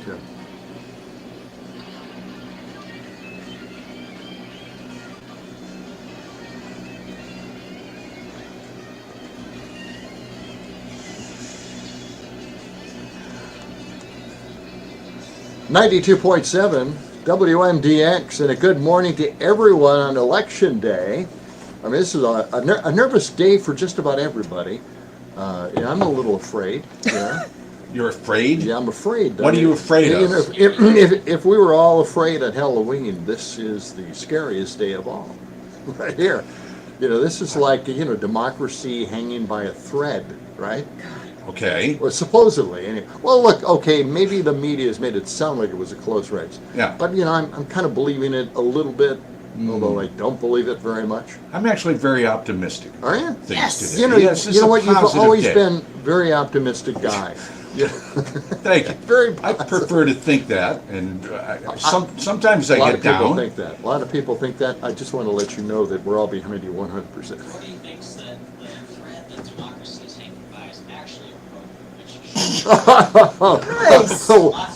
too. .7 WMDX, and a good morning to everyone on Election Day. I mean, this is a nervous day for just about everybody. Yeah, I'm a little afraid. Yeah. You're afraid? Yeah, I'm afraid. What are you afraid of? You know, if we were all afraid at Halloween, this is the scariest day of all. Right here. You know, this is like, you know, democracy hanging by a thread, right? Okay. Well, supposedly, anyway. Well, look, okay, maybe the media has made it sound like it was a close race. Yeah. But, you know, I'm kind of believing it a little bit, although I don't believe it very much. I'm actually very optimistic. Are you? Today. You know, yes, you know what? You've always day. been a very optimistic guy. Yeah. Thank you. Very I prefer to think that, and sometimes I get down. A lot of people down. think that. A lot of people think that. I just want to let you know that we're all behind you 100%. Gordy thinks that the thread that democracy is hanging by is actually a rope, Nice.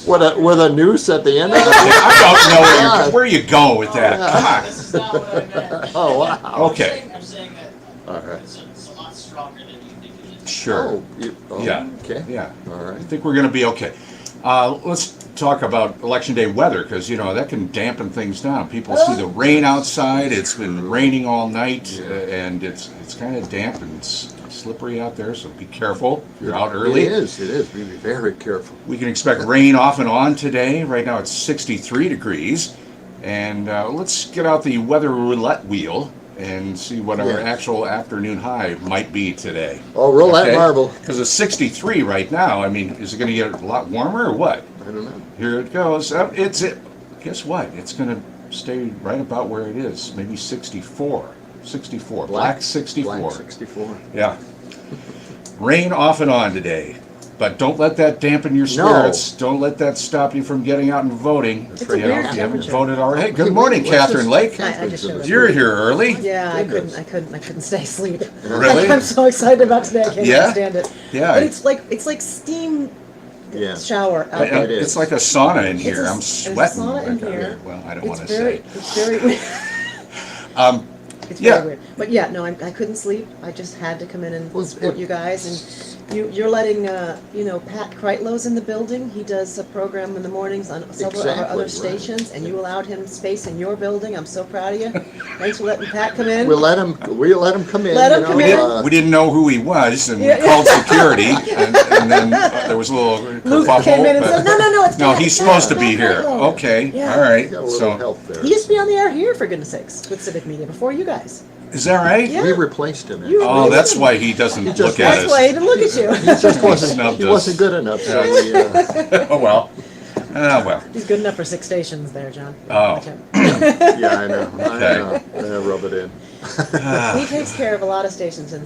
With a noose at the end of it? I don't know where you go with that. Come This is not what I meant. Oh, wow. Okay. I'm saying that All right. it's a lot stronger than you think it is. Sure. Yeah. Okay. Yeah. All right. I think we're going to be okay. Let's talk about Election Day weather, because, you know, that can dampen things down. People see the rain outside. It's been raining all night, and it's kind of damp and slippery out there, so be careful if you're out early. It is. Be very careful. We can expect rain off and on today. Right now it's 63 degrees. And let's get out the weather roulette wheel and see what our actual afternoon high might be today. Oh, roll that marble. Because it's 63 right now. I mean, is it going to get a lot warmer or what? I don't know. Here it goes. Guess what? It's going to stay right about where it is. Maybe 64. 64. Black 64. Black 64. Yeah. Rain off and on today. But don't let that dampen your spirits. No. Don't let that stop you from getting out and voting. It's You a weird know, if you haven't temperature. voted already. Hey, good morning, Catherine Lake. I just showed up. You're here early. Yeah, I Goodness. couldn't stay asleep. Really? I'm so excited about today. I can't Yeah? stand it. Yeah. But it's like steam shower out there. It is. It's like a sauna in here. I'm There's a sweating. sauna in Like, here. well, I don't It's want to very, say. it's very weird. It's Yeah. very weird. But yeah, no, I couldn't sleep. I just had to come in and Well, support you guys. And you're letting, Pat Kreitlow's in the building. He does a program in the mornings on several of our Exactly, other right. stations, and you allowed him space in your building. I'm so proud of you. Thanks for letting Pat come in. We'll let him come in. Let him come in. We didn't know who he was, and Yeah. we called security, and then there was a little Luke kerfuffle. came in and but- said, no, it's No, Pat, he's Pat, supposed to Pat be here. Kreilow." Okay, Yeah. all right. Got a little So, help there. He used to be on the air here, for goodness sakes, with Civic Media before you guys. is that right? Yeah. We replaced him. You- Oh, that's why he doesn't just- look at That's us. why he didn't look at you. He just wasn't. snubbed He us. wasn't good enough. So Oh well. Oh well. He's good enough for 6 stations there, John. Oh. Okay. yeah, I know. Okay. I know. Rub it in. He takes care of a lot of stations in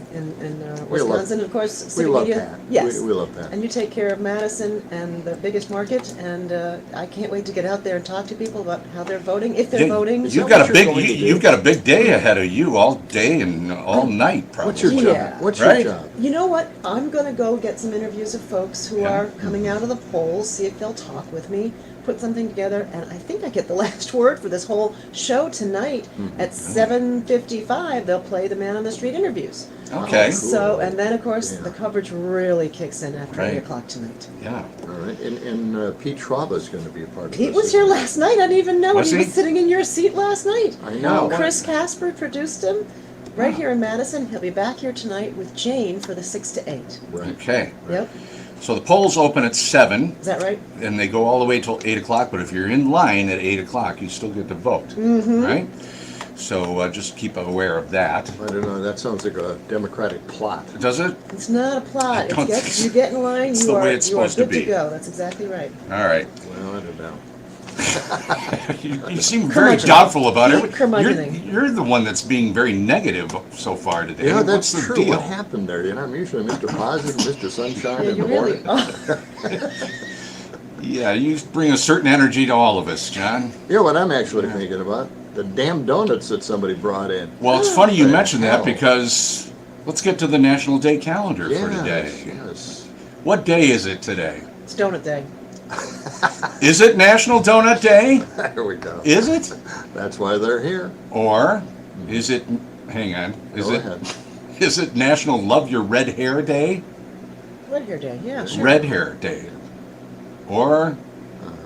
We love- Wisconsin, of course, We Civic love Media. Pat. Yes. We love Pat. And you take care of Madison and the biggest market, and I can't wait to get out there and talk to people about how they're voting, if they're voting. You've got a you're big going to do. you've got a big day ahead of you, all day and all night probably. What's your job? Yeah. What's Right? your job? You know what? I'm going to go get some interviews of folks who are coming out of the polls, see if they'll talk with me, put something together, and I think I get the last word for this whole show tonight. At 7:55, they'll play the Man on the Street interviews. Okay. So, and then of course, Yeah. the coverage really kicks in after Right. 8 o'clock tonight. Yeah. All right. And Pete Schwaba is going to be a part of Pete this. was here last night. I didn't even know. Was he he? was sitting in your seat last night. I know. Chris Casper produced him right here in Madison. He'll be back here tonight with Jane for the 6 to 8. Right. Okay. Yep. So the polls open at 7. Is that right? And they go all the way till 8 o'clock, but if you're in line at 8 o'clock, you still get to vote, right? So just keep aware of that. I don't know. That sounds like a Democratic plot. Does it? It's not a plot. don't think You get in line, it's you the are, way it's you are supposed to good to be. go. That's exactly right. All right. Well, I don't know. You seem very Curmudgeon. doubtful about Keep it. curmudgeoning. You're the one that's being very negative so far today. Yeah, that's What's the true. deal? What happened there? You know, I'm usually Mr. Positive, Mr. Sunshine Yeah, in you the really. morning. Yeah, you bring a certain energy to all of us, John. You know what I'm actually thinking about? The damn donuts that somebody brought in. Well, it's funny you the mentioned that hell? because let's get to the National Day calendar for Yes, today. yes. What day is it today? It's donut day. Is it National Donut Day? There we go. Is it? That's why they're here. Or is it, hang on, Go ahead. is it National Love Your Red Hair Day? Red Hair Day, yeah, sure. Red Hair Day. Or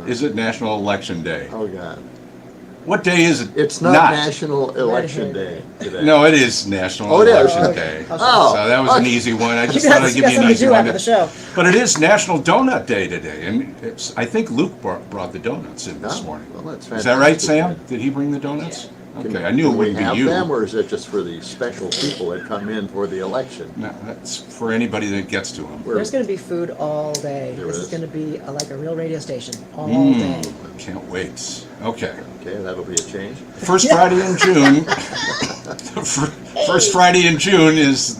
is it National Election Day? Oh, God. What day is it? It's not National Election Hair Day today. No, it is National Oh, it is. Election Oh, okay. Day. Oh. So that was an okay. easy one. I You just got thought I'd give you an something to easy do one. after the show. But it is National Donut Day today, and I think Luke brought the donuts in this Oh, morning. well, that's Is that right, fantastic. Sam? Did he bring the donuts? Can- Okay, I knew it can we wouldn't have be you. them, or is it just for the special people that come in for the election? No, that's for anybody that gets to them. There's going to be food all day. There This is is. going to be like a real radio station all Mm. day. Can't wait. Okay. Okay, that'll be a change. First Friday in June. First Friday in June is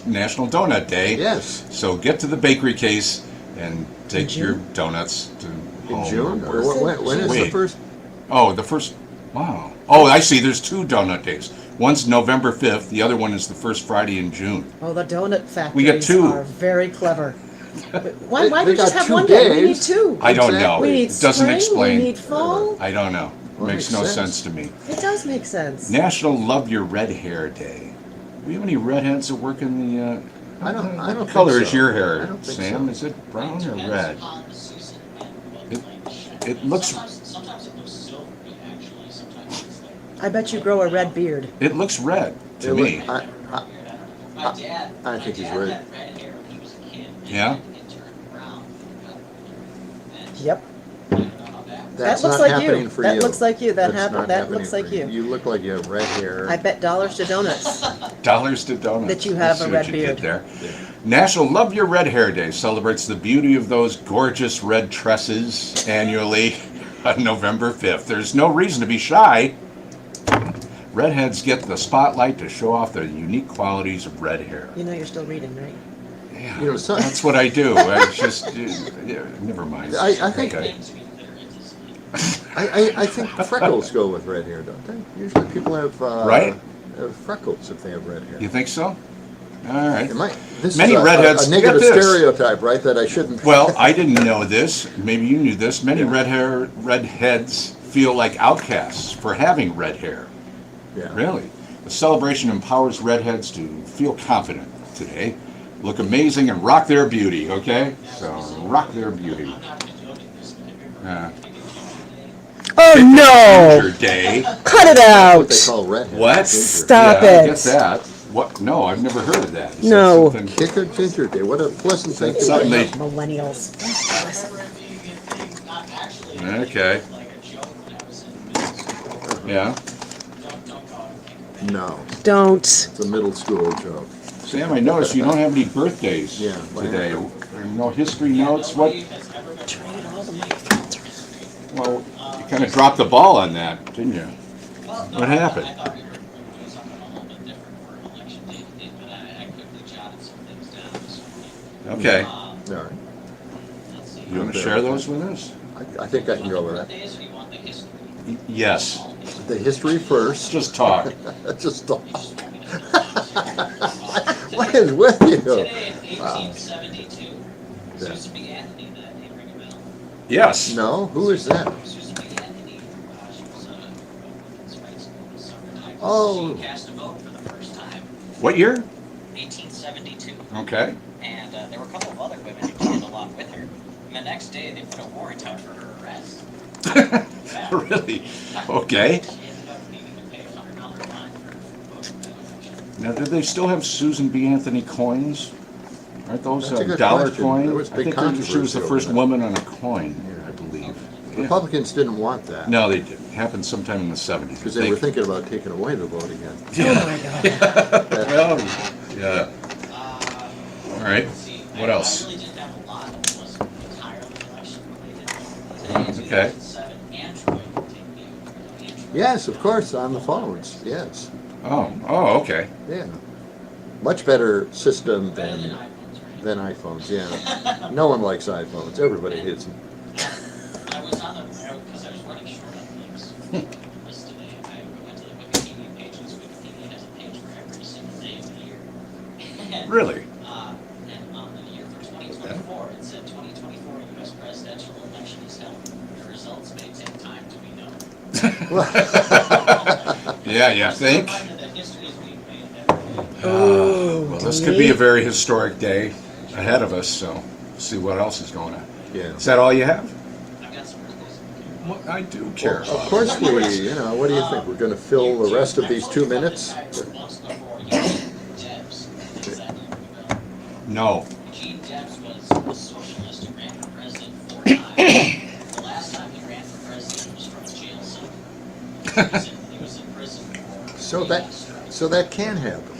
National Donut Day. Yes. So get to the bakery case and take June? your donuts to In home. June? or Or when is the Wait. first? Oh, the first. Wow. Oh, I see. There's two donut days. One's November 5th. The other one is the first Friday in June. Oh, the donut factories We got two. are very clever. Why They do we just got have 2 one day? We need days. two. I don't know. Exactly. We need It doesn't spring, explain. we need fall. I don't know. Well, Makes makes no sense. sense to me. It does make sense. National Love Your Red Hair Day. Do we have any redheads that work in the? I don't What think color so. is your I hair, don't think Sam? so. Is it brown or Depends red? upon the season and what It- kind of shape. it looks- Sometimes it looks silvery, actually. Sometimes it's like. I bet you grow a red beard. It looks red to It me. look- My dad. I think he's my dad right. had red hair when he was a kid. Yeah? It turned brown. And Yep. I don't know how that. That's looks not like happening you. for That you. looks like you. That That's happened. not That happening looks like for you. You look like you have red hair. I bet dollars to donuts. Dollars to donuts. That you have I see a what red you beard. did there. National Love Your Red Hair Day celebrates the beauty of those gorgeous red tresses annually on November 5th. There's no reason to be shy. Redheads get the spotlight to show off the unique qualities of red hair. You know you're still reading, right? Yeah, You know, some- that's what I do. I just, yeah, never mind. I think- Okay. Things we clear into I think freckles go with red hair, don't they? Usually people have Right? have freckles if they have red hair. You think so? All right. This Many is redheads- a negative get this. stereotype, right? That I shouldn't. Well, I didn't know this. Maybe you knew this. Many redheads feel like outcasts for having red hair. Yeah. Really. The celebration empowers redheads to feel confident today, look amazing, and rock their beauty, okay? So, rock their beauty. I'm not joking this, but Uh, Oh Ginger Day. Cut it What they call redhead. What? Ginger. Stop Yeah, I it. get that. What? No, I've never heard of that. Is that No. something- Kick a ginger day. What a pleasant thing. That's to something say. they- Millennials. whatever it be, it being not actually Okay. like a joke when I was in middle school. Yeah. Don't call it. No, Don't. it's a middle school joke. Sam, I noticed you don't have any birthdays Yeah, today. No history notes. What? Well, you kind of dropped the ball on that, didn't you? What happened? I thought we were doing something a little bit different for election day today, but I quickly jotted some things down this morning. Okay. All right. Let's see. You want to share those with us? I think I can go with that. Birthdays, or you want the history? Yes. The history first. Just talk. Just stop. What is with you? Today in Wow. 1872, Yeah. Susan B. Anthony, that name ring a bell? Yes. No, who is that? Susan B. Anthony, she was a women's rights suffragette. Oh. She cast a vote for the first time, What year? 1872. Okay. And there were a couple of other women who did along with her. And the next day, they put a warrant out for her arrest. Really? Okay. She ended up needing to pay a $100 fine for voting for that election. Now, did they still have Susan B. Anthony coins? Aren't those That's a good dollar question. coins? There was I big think she was the controversy over first that. woman on a coin, I believe. Yeah. Republicans didn't want that No, they didn't. Happened sometime in the 70s. because they were thinking about taking away the vote again. Oh my God. Well, yeah. Uh, All right. let's see. What else? I really didn't have a lot that wasn't entirely election related. Today, Okay. 2007, Android will take you. Android. Yes, of course, on the phones. Yes, Oh, okay. yeah. Much better system Better than than iPhones, right? than iPhones. Yeah. No one likes iPhones. Everybody hates them. I was on the road because I was running short on things. This today, I went to the Wikipedia page, and this Wikipedia has a page for every single day of the year. And, Really? and on the year for 2024, it said 2024 U.S. presidential election is as hell. The results may take time to be known. Yeah, you think? Reminder that history is being made every day. Oh, Well, this could be a very historic day ahead of us, so see what else is going on. Yeah. Is that all you have? I've got some birthdays. Well, I do care. Well, of course what do you think? We're going to fill the rest of these 2 minutes? Months before Eugene Debs, does that ring a bell? No. Eugene Debs was a socialist who ran for president 4 times. The last time he ran for president was from a jail cell. He was in prison for So that can happen.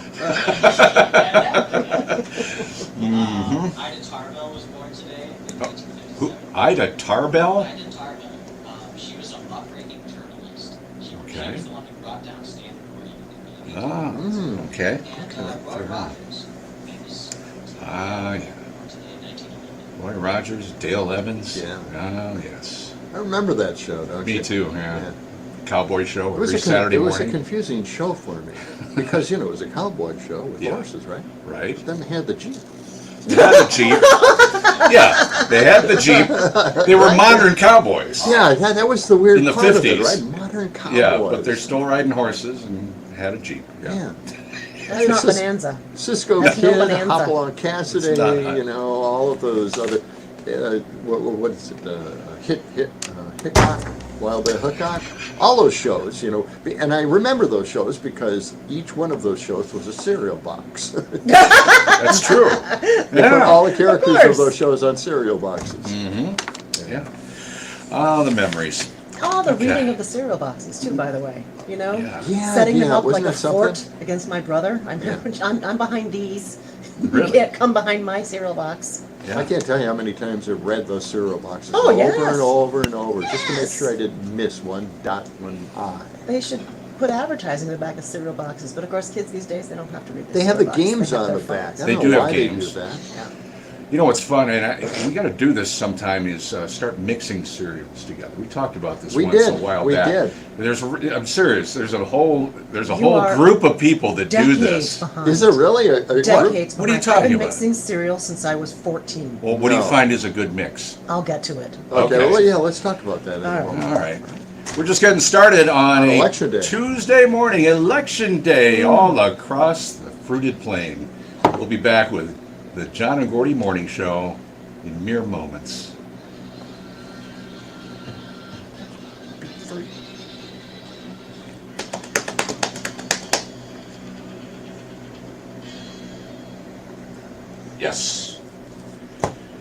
Ida Tarbell was born today. In Oh, 1957. Who? Ida Tarbell? Ida Tarbell. She was a muckraking journalist. She Okay. was the one who brought down Stanford. Where you could really Ah, okay. And Roy Fair enough. Rogers, famous Ah, yeah. born today in 1911. Roy Rogers, Dale Evans. Yeah. Oh, yes. I remember that show, don't you? Me too, yeah. Cowboy show It was, every Saturday it was a morning. confusing show for me because it was a cowboy show with Yeah. horses, right? Right? Then they had the Jeep. They had the Jeep. Yeah, they had the Jeep. They were modern cowboys. Yeah, that was the weird In the part of it, 50s. right? Modern cowboys. Yeah, but they're still riding horses and had a Jeep. Yeah. That's not Cis- Bonanza. Cisco That's no Kid, Bonanza. Hopalong Cassidy, It's not. all of those other, what is it, Hickok, Wild Bill Hickok, all those shows, and I remember those shows because each one of those shows was a cereal box. That's true. They put all the characters of course. those shows on cereal boxes. Mm-hmm. Yeah. Oh, the memories. Oh, the Okay. reading of the cereal boxes too, by the way. Yeah. Yeah, Setting them up wasn't like a that something? fort against my brother. I'm behind these. Really? You can't come behind my cereal box. Yeah. I can't tell you how many times I've read those cereal boxes Oh, over yes. and over and over just to make Yes. sure I didn't miss one dot, one I. They should put advertising in the back of cereal boxes, but of course, kids these days they don't have to read. They have the cereal box. games They have on their the back. phones. I They don't do know have why games. they do that. Yeah. You know what's fun, and we got to do this sometime, is start mixing cereals together. We talked about this We once did. a while We back. did. I'm serious. There's a whole You are group of people that do Decades this. behind. Is there really a group? Decades What are you behind. talking I've been about? mixing cereal since I was 14. Well, what do you No. find is a good mix? I'll get to it. Okay, Okay. well, yeah, let's talk about that in All a right. moment. All right. We're just getting started on a Election day. Tuesday morning, Election Day, all across the fruited plain. We'll be back with the John and Gordy Morning Show in mere moments. Yes.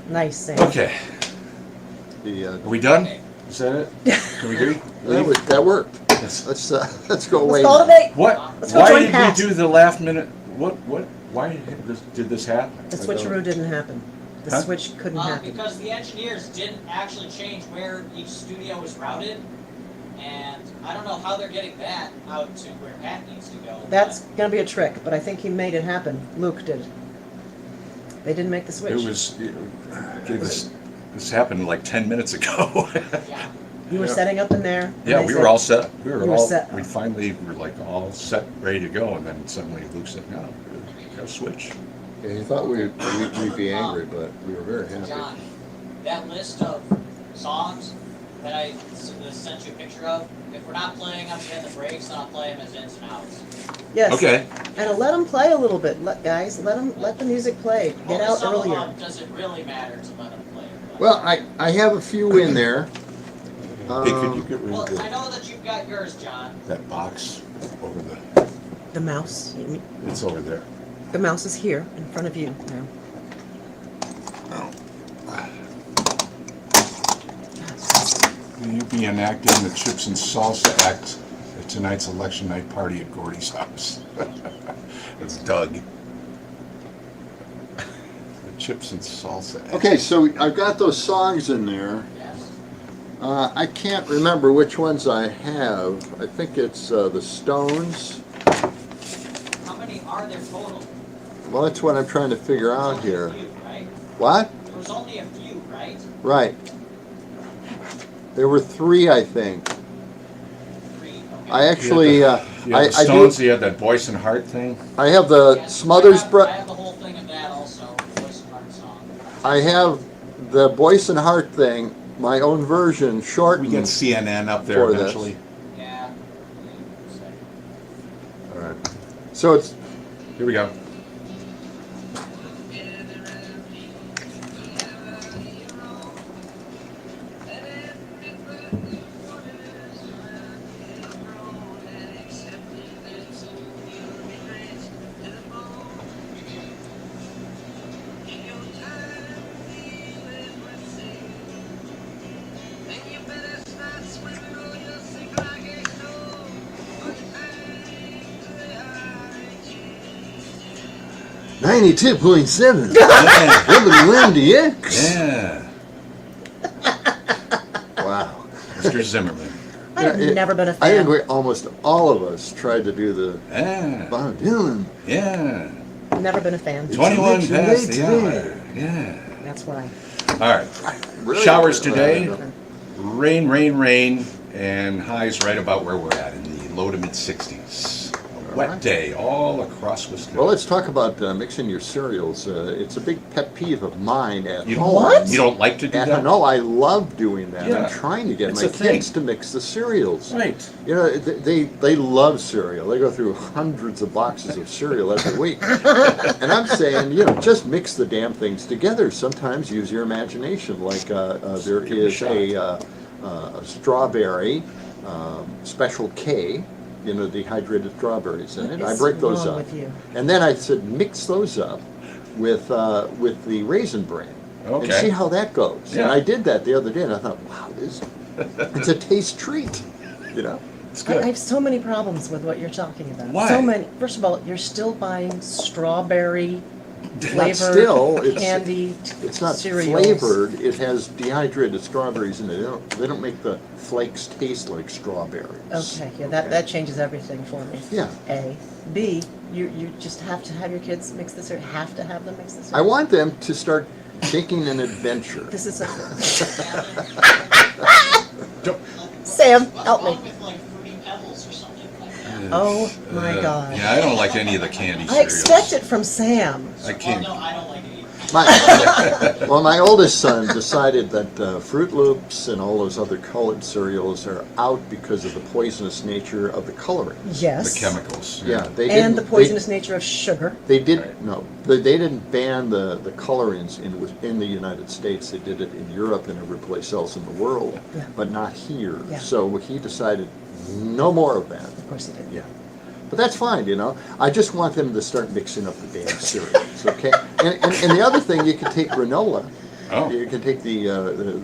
Nice saying. Okay. The, Are we done? Is that it? Can we agree? that worked. Yes. Let's go away. Let's call it a now. day. What? Let's go Why join did Pat. we do the last minute? What? Why did this happen? The switcheroo didn't happen. The Huh? switch couldn't happen. Because the engineers didn't actually change where each studio was routed, and I don't know how they're getting that out to where Pat needs to go. That's gonna be a trick, but I think he made it happen. Luke did. They didn't make the switch. It was. This happened like 10 minutes ago. Yeah. You were setting up in there. and Yeah, they we said- were all set. We were You were all. set. We finally were like all set, ready to go, and then suddenly Luke said, "No, we got to switch." Yeah, you thought we'd be angry, but we were very happy. John, that list of songs that I sent you a picture of, if we're not playing them in the breaks, then I'll play them as ins and outs. Yes. Okay. And let them play a little bit, let the music play. Get Only out some earlier. of them does it really matter to let them play. Well, I have a few in there. Hey, could you get rid Well, of I know that you've got yours, John. that box over the? The mouse. It's over there. The mouse is here in front of you now. Will you be enacting the Chips and Salsa Act at tonight's election night party at Gordy's house? It's Doug. The Chips and Salsa Act. Okay, so I've got those songs in there. Yes. I can't remember which ones I have. I think it's the Stones. How many are there total? Well, that's what I'm trying to figure out There's here. only a few, right? What? There was only a few, right? Right. There were 3, I think. 3. Okay. I actually, You had the I Stones, do. you had that Boyce and Hart thing. I have the Yes, Smothers I Bro. have the whole thing of that also, the Voice and Heart song. I have the Boyce and Hart thing, my own version We shortened. get CNN up there For this. eventually. Yeah. All right. So it's Here we go. $92.7 Yeah. WMDX. Yeah. Wow. Mr. Zimmerman. I've Yeah, never been a I think fan. almost all of us tried to do the Yeah. Bob Dylan. Yeah. Never been a fan. 21 election past day the today. hour. Yeah. That's why. All right. Really? Showers today. Uh, Rain, rain, rain, and highs right about where we're at in the low to mid 60s. A wet day all across Wisconsin. Well, let's talk about mixing your cereals. It's a big pet peeve of mine at You home. What? You don't like to do that? No, I love doing that. Yeah. I'm trying to get It's my a thing. kids to mix the cereals. Right. You know, they love cereal. They go through hundreds of boxes of cereal every week. And I'm saying, just mix the damn things together. Sometimes use your imagination. Like there Give it a is shot. a strawberry Special K, dehydrated strawberries in What it. I is break those wrong up. with you? And then I said, mix those up with the Raisin Bran. And Okay. see how that goes. Yeah. And I did that the other day, and I thought, wow, it's a taste treat. It's I good. have so many problems with what you're talking about. Why? So many. First of all, you're still buying strawberry Not flavored still, candy It's not cereals. flavored. It has dehydrated strawberries in it. They don't make the flakes taste like strawberries. Okay, yeah, that changes everything for me. Yeah. A. B, you just have to have your kids mix the cereal. Have to have them mix the I cereal. want them to start taking an adventure. This is a. Don't- Sam, help me. Along with like Fruity Pebbles or something like that. Oh my God. Yeah, I don't like any of the candy I cereals. expect it from Sam. I can't. Oh, no, I don't like it either. My oldest son decided that Fruit Loops and all those other colored cereals are out because of the poisonous nature of the coloring. Yes. The chemicals. Yeah, they And the didn't- poisonous nature of sugar. They did Right. no. They didn't ban the colorings in the United States. They did it in Europe and every place else in the world, Yeah. but not here. Yeah. So he decided no more of that. Of course he did. Yeah, but that's fine. I just want them to start mixing up the damn cereals, okay? And the other thing, you can take granola. Oh. You can take the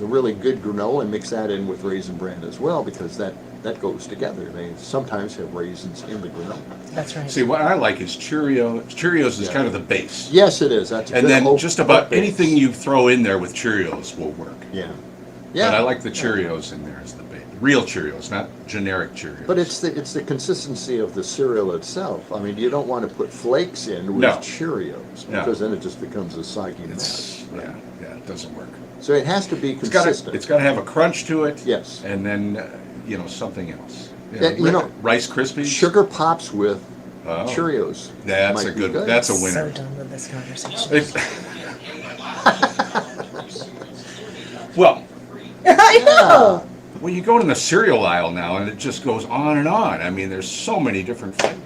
really good granola and mix that in with Raisin Bran as well, because that goes together. They sometimes have raisins in the granola. That's right. See, what I like is Cheerios. Cheerios is Yeah. kind of the base. Yes, it is. That's a And good then whole just about base. anything you throw in there with Cheerios will work. Yeah. But I like the Cheerios in there as the base. Real Cheerios, not generic Cheerios. But it's the consistency of the cereal itself. I mean, you don't want to put flakes in with No. Cheerios, No. because then it just becomes a soggy mess. It's, yeah, it doesn't work. So it has to be It's got consistent. to have a crunch to it. Yes. And then something else. Yeah, Rice Krispies. Sugar Pops with Oh. Cheerios. That's might a be good. That's a So winner. done with this conversation. It- well, I know. well, you go to the cereal aisle now, and it just goes on and on. I mean, there's so many different flavors.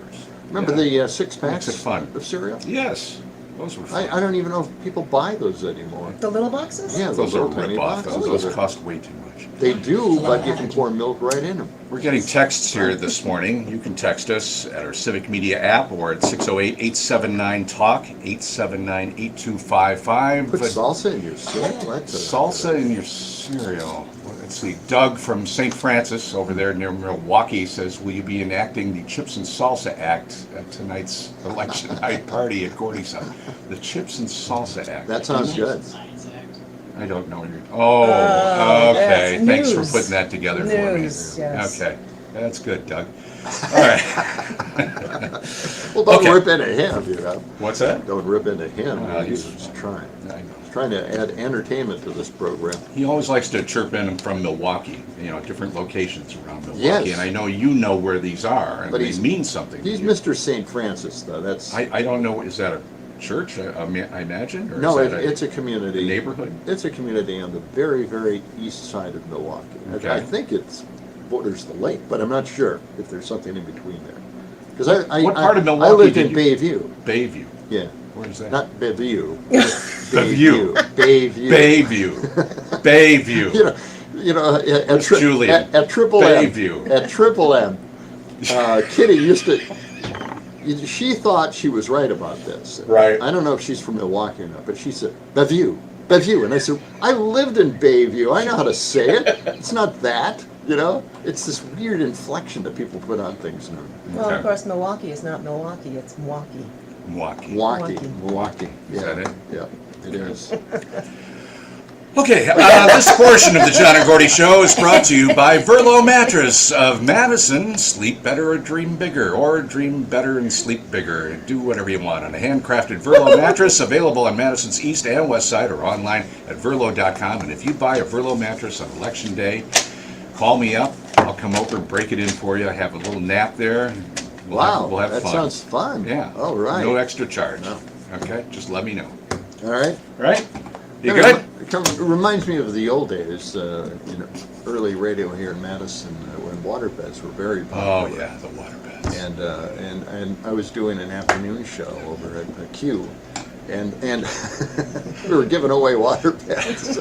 Remember Yeah. the six packs Makes it fun. of cereal? Yes, those were fun. I don't even know if people buy those anymore. The little boxes? Yeah, Those are little tiny rip-off. boxes. Those cost way too much. They do, but you can pour milk right in them. We're getting texts here this morning. You can text us at our Civic Media app or at 608-879-TALK, 879-8255. Put salsa in your cereal. That's a, Salsa in your cereal. Let's see. Doug from St. Francis over there near Milwaukee says, will you be enacting the Chips and Salsa Act at tonight's election night party at Gordy's house? The Chips and Salsa Act. That sounds good. Science Act. I don't know. Okay. Oh, that's Thanks for news. putting that together News, for me. yes. Okay. That's good, Doug. All right. Well, don't Okay. rip into him, What's that? Don't rip into him. Well, He's he's- trying. I know. He's trying to add entertainment to this program. He always likes to chirp in from Milwaukee, different locations around Milwaukee. Yes. And I know you know where these are, and But they he's- mean something. to He's you. Mr. St. Francis, though. That's I don't know, is that a church, I imagine? Or No, is that it's a community. neighborhood? It's a community on the very, very east side of Milwaukee. Okay. I think it's borders the lake, but I'm not sure if there's something in between there. Because What part of Milwaukee I lived did in you- Bayview. Bayview. Yeah, Where's that? not Bayview. Bayview. Bayview. Bayview. Bayview. You know, at, Where's Julian? at Triple M. Bayview. At Triple M, Kitty used to. She thought she was right about this. Right. I don't know if she's from Milwaukee or not, but she said Bayview, Bayview, and I said I lived in Bayview. I know how to say it. It's not that. You know, it's this weird inflection that people put on things now. Well, Okay. of course, Milwaukee is not Milwaukee, it's Milwaukee. Milwaukee. Milwaukee, Milwaukee. Milwaukee. Is that it? Yeah, it is. Okay, this portion of the John and Gordy Show is brought to you by Verlo Mattress of Madison. Sleep better or dream bigger, or dream better and sleep bigger. Do whatever you want on a handcrafted Verlo mattress, available on Madison's east and west side or online at verlo.com. And if you buy a Verlo mattress on Election Day, call me up. I'll come over and break it in for you. I have a little nap there. We'll have that fun. sounds fun. Yeah. All right. No extra charge. No. Okay, just let me know. All right. Right? You Kinda good? It reminds me of the old days, early radio here in Madison when waterbeds were very Oh, popular. yeah, the waterbeds. And I was doing an afternoon show over at Q, and we were giving away waterbeds,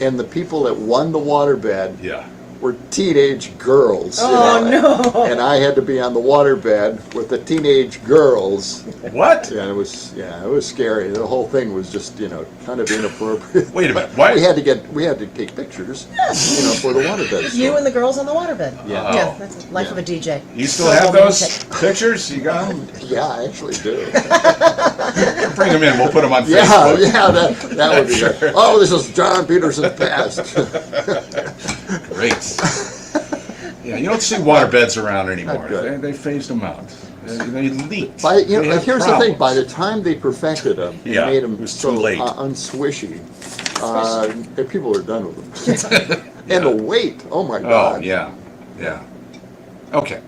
and the people that won the waterbed Yeah. were teenage girls. Oh, no. And I had to be on the waterbed with the teenage girls. What? Yeah, it was scary. The whole thing was just kind of inappropriate. Wait a minute, But what? we had to take pictures, for the waterbed. You and the girls on the waterbed. Yeah. Yeah, that's the life of a DJ. You still have those pictures? You got them? Yeah, I actually do. Bring them in. We'll put them on Yeah, Facebook. yeah, that would be good. Oh, this is John Peterson's past. Great. Yeah, you don't see waterbeds around anymore. Not good. They phased them out. They leaked. By, They had here's the thing. By problems. the time they perfected them, Yeah, made it them was so too late. unswishy, people were done with them. And the weight. Oh my Oh, God. yeah. Yeah. Okay.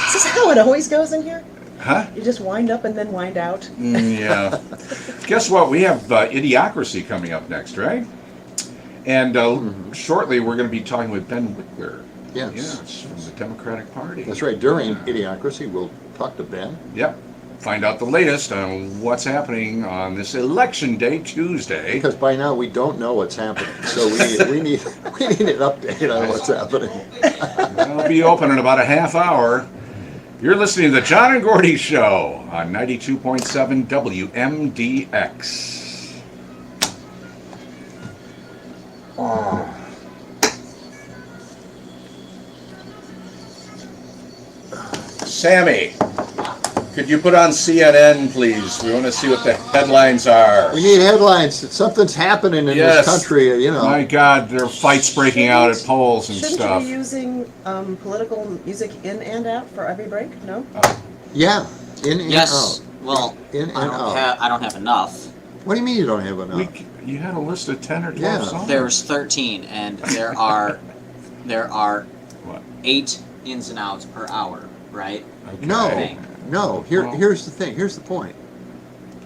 Is this how it always goes in here? Huh? You just wind up and then wind out? Yeah. Guess what? We have Idiocracy coming up next, right? And shortly we're going to be talking with Ben Whitler. Yes. Yes, from the Democratic Party. That's right. During Idiocracy, we'll talk to Ben. Yep. Find out the latest on what's happening on this Election Day, Tuesday. Because by now we don't know what's happening, so we need an update on what's happening. I'll be open in about a half hour. You're listening to the John and Gordy Show on 92.7 WMDX. Sammy, could you put on CNN, please? We want to see what the headlines are. We need headlines. Something's happening in Yes. this country. My God, there are fights breaking out at polls and Shouldn't stuff. you be using political music in and out for every break? No? Yeah, in and Yes. out. Well, In and I don't out. have. I don't have enough. What do you mean you don't have enough? You had a list of 10 or 12 Yeah. songs? There's 13, and there are What? 8 ins and outs per hour, right? Okay. No, no. Well- Here's the thing. Here's the point.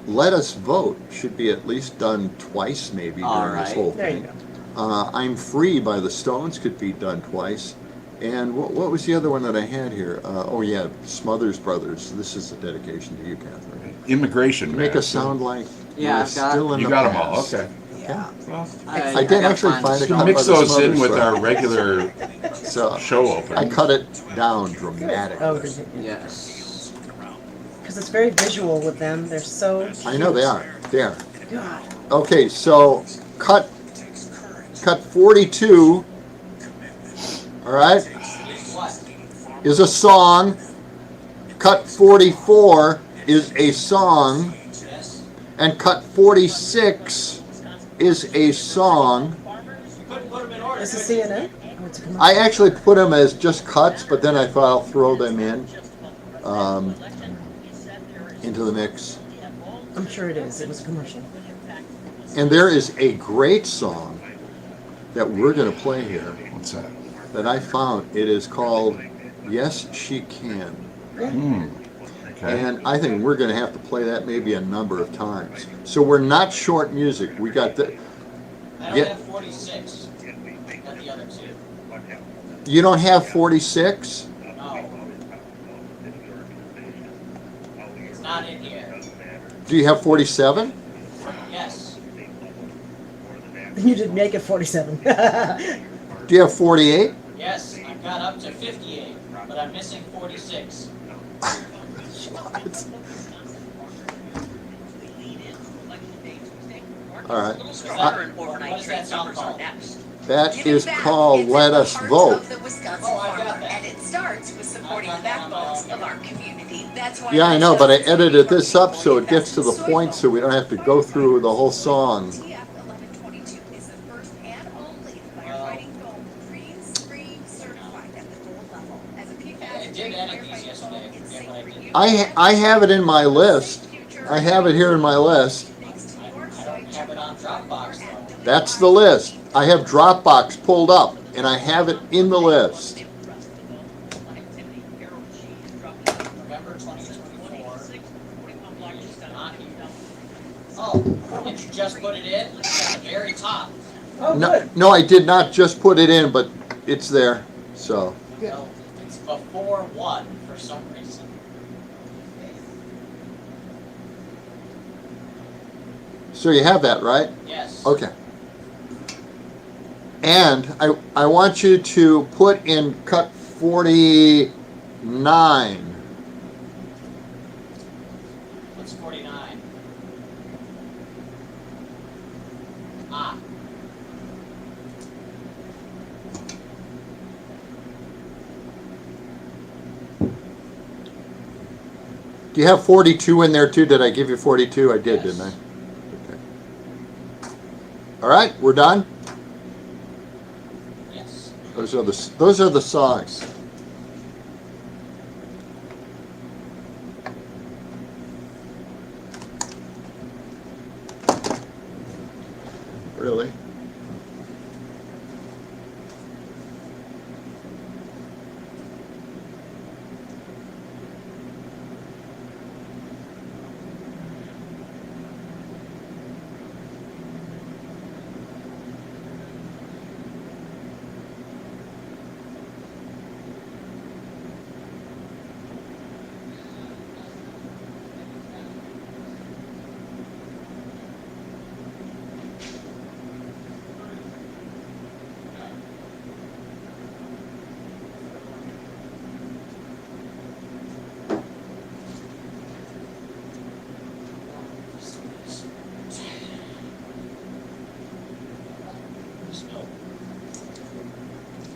Let Us Vote should be at least done twice, maybe All during this right. whole There you thing. go. I'm Free by the Stones could be done twice. And what was the other one that I had here? Oh yeah, Smothers Brothers. This is a dedication to you, Catherine. Immigration. You make man. us sound like Yeah, we're I've got- still in You the got them all. past. Okay. Yeah. Well, I did gotta actually find a you couple mix of the those in Smothers with our Brothers. regular So show I opening. cut it down dramatically. Oh, did you? Yes. Because it's very visual with them. They're so. I know they are. They are. God. Okay, so cut 42. All right, What? is a song. Cut 44 is a song, Yes. and cut 46 is a song. Couldn't put them in order. Is this CNN? Oh, it's a commercial. I actually put them as just cuts, but then I thought I'll throw them in into the mix. I'm sure it is. It was a commercial. And there is a great song that we're going to play here What's that? that I found. It is called "Yes She Can." Yeah. Okay. And I think we're going to have to play that maybe a number of times. So we're not short music. We got the. I don't Yeah. have 46. Got the other two. You don't have 46? No. It's not in here. Do you have 47? Yes. You didn't make it 47. Do you have 48? Yes, I've got up to 58, but I'm missing 46. All right. What Overnight is train that song numbers are called? next. That Giving is back called is Let at the Us heart Vote. of the Wisconsin Oh, I got farmer, that. and it starts with supporting the backbones of our community. That's why Yeah, I this know, but I show is edited this up for so it gets to the soy point so we don't have to go through the whole song. TF 1122 is the first and only firefighting foam freeze-free certified at the gold level. As a PFAS I did free edit these firefighting yesterday. foam, it's Forget safe what I for did. you. I have it in my list. I have it here in my list. Thanks to your I soy don't have it on Dropbox though. That's the list. I have Dropbox pulled up, and I have it in the list. November 2024. Not here. Oh, did you just put it in? It's at the very top. Oh, No, good. no, I did not just put it in, but it's there. So, Good. No, it's before 1 for some reason. so you have that, right? Yes. Okay. And I want you to put in cut 49. What's 49? Ah. Do you have 42 in there too? Did I give you 42? I did, Yes. didn't I? Okay. All right, we're done. Yes. Those are the songs. Really?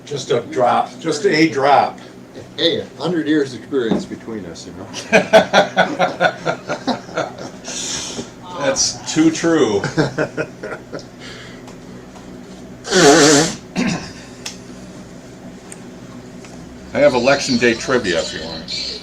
Just a drop. Just a drop. Hey, 100 years experience between us, you know. That's too true. I have election day trivia if you want.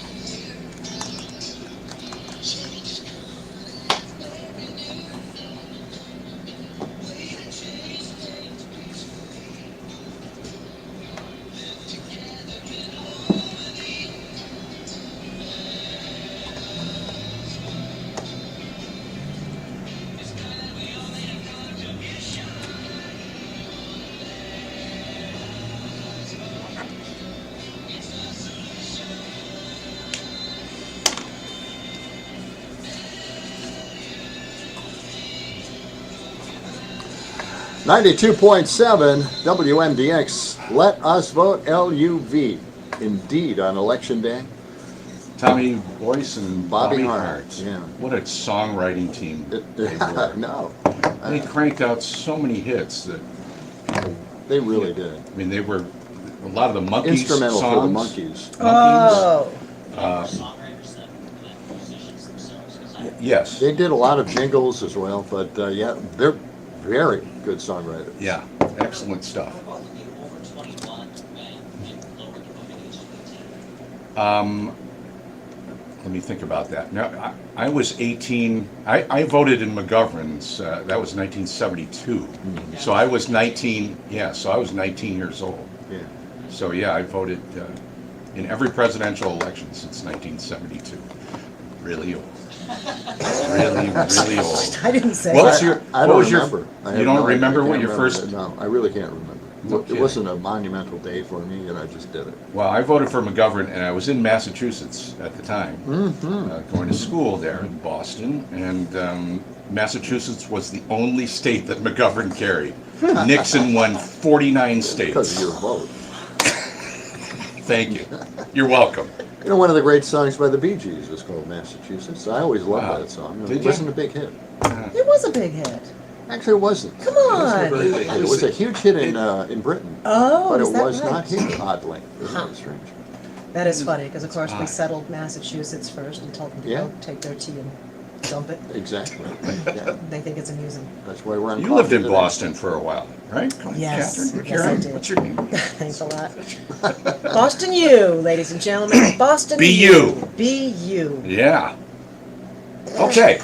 .7 WMDX. Let us vote LUV. Indeed, on election day. Tommy Boyce and Bobby Bobby Hart, Hart. yeah. What a songwriting team they were. No, They cranked out so many hits that, they really did. I mean, they were a lot of the Monkees Instrumental songs. for the Monkees. Oh. Songwriters that musicians themselves. 'Cause I- Yes. They did a lot of jingles as well, but yeah, they're very good songwriters. Yeah. Excellent stuff. What would be over 21 and lower the voting age to 18? Let me think about that. Now, I was 18. I voted in McGovern's. That was 1972. So I was 19. Yeah, so I was 19 years old. Yeah. So yeah, I voted in every presidential election since 1972. really old. Really, really old. I didn't say Well, that. What's your- I what don't was your- remember. I you have don't no idea. remember I what can't your remember. first- No, I really can't remember. No It kidding. wasn't a monumental day for me, and I just did it. Well, I voted for McGovern, and I was in Massachusetts at the time, going to school there in Boston, and Massachusetts was the only state that McGovern carried. Nixon won 49 Because of states. your vote. Thank you. You're welcome. You know, one of the great songs by the Bee Gees was called Massachusetts. I always loved Wow. that song. Did It you? wasn't a big hit. It was a big hit. Actually, it wasn't. Come It wasn't a on. very big hit. It was a huge hit in Britain, Oh, but is it that was right? not here, oddly. Isn't Huh. that strange? That is funny, because of course we odd. settled Massachusetts first and told them to Yeah. go take their tea and dump it. Exactly. Yeah. They think it's amusing. That's why we're on You lived in today. Boston for a while, right? Yes, Catherine? yes, I did. What's your name? Thanks a lot. Boston U, ladies and gentlemen. Boston BU. BU. Yeah. Okay.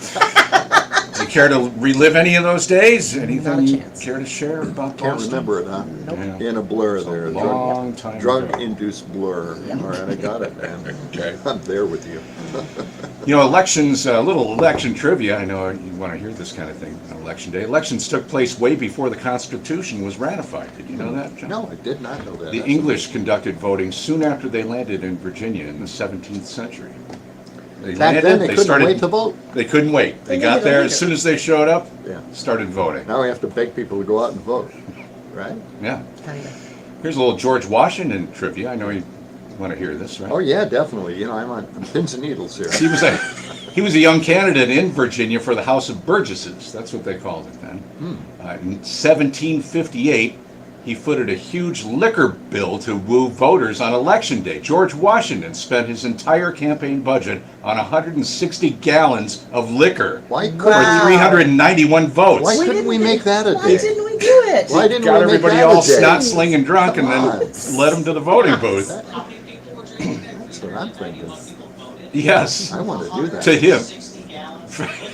You care to relive any of those days? Anything you chance. care to share about Can't Boston? remember it, huh? Nope. Yeah. In a blur It's a there. long time ago. Drug-induced blur. All right, I got it, man. Okay. I'm there with you. You know, elections, a little election trivia. I know you want to hear this kind of thing on Election Day. Elections took place way before the Constitution was ratified. Did you know that, John? No, I did not know that. The That's English conducted voting soon after they landed in Virginia in the 17th century. They Back then, they couldn't wait to vote. They couldn't wait. They They got needed a there leader. as soon as they showed up, Yeah. started voting. Now we have to beg people to go out and vote, right? Yeah. Kind of. Here's a little George Washington trivia. I know you want to hear this, right? Oh yeah, definitely. You know, I'm on pins and needles here. He was a young candidate in Virginia for the House of Burgesses. That's what they called it then. In 1758, he footed a huge liquor bill to woo voters on Election Day. George Washington spent his entire campaign budget on 160 gallons of liquor Why for couldn't 391 votes. Why couldn't we make that a Why day? didn't we do it? Why didn't Got we make everybody that all a day? snot slinging drunk and Come then on. led them to the voting booth. How many people were drinking that? That's what I'm thinking. People voted. Yes. I want to do that. To him. 60 gallons of liquor, so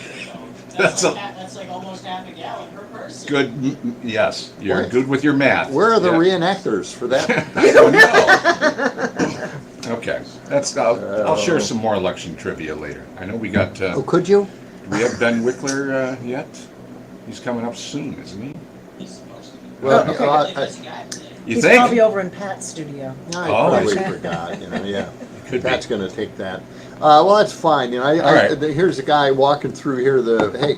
That's a- that's like almost half a gallon per person. Good. Yes, you're What? good with your math. Where are the Yeah. reenactors for that? I don't know. Okay, that's. I'll share some more election trivia later. I know we got. Oh, Do could you? we have Ben Wickler yet? He's coming up soon, isn't he? He's supposed to be. Well, okay. I Busy guy today. You He's think? probably over in Pat's studio. Oh, probably I see. forgot. You know, yeah. Could be. That's going to take that. Well, that's fine. You know, All right. here's a guy walking through here.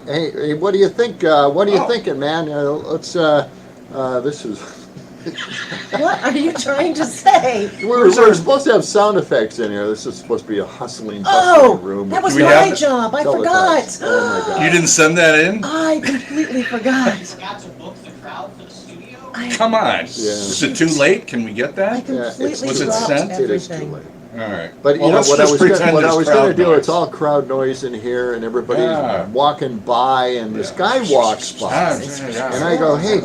Hey, what do you think? What are you Oh. thinking, man? Let's. This is. What are you trying to say? We're supposed to have sound effects in here. This is supposed to be a hustling, Oh, bustling room. that was Do we my have- job. I Teletext. forgot. Oh my God. You didn't send that in? I completely forgot. Forgot to book the crowd for the studio. Come on. Is it too late? Can we get I that? completely Was it dropped sent? It is too everything. late. All right. But you Well, know let's what I just was gonna, pretend what I there's was going to crowd do. noise. It's all crowd noise in here, and everybody's Yeah. walking by, and this guy walks Ah, by, yeah. and I go, hey,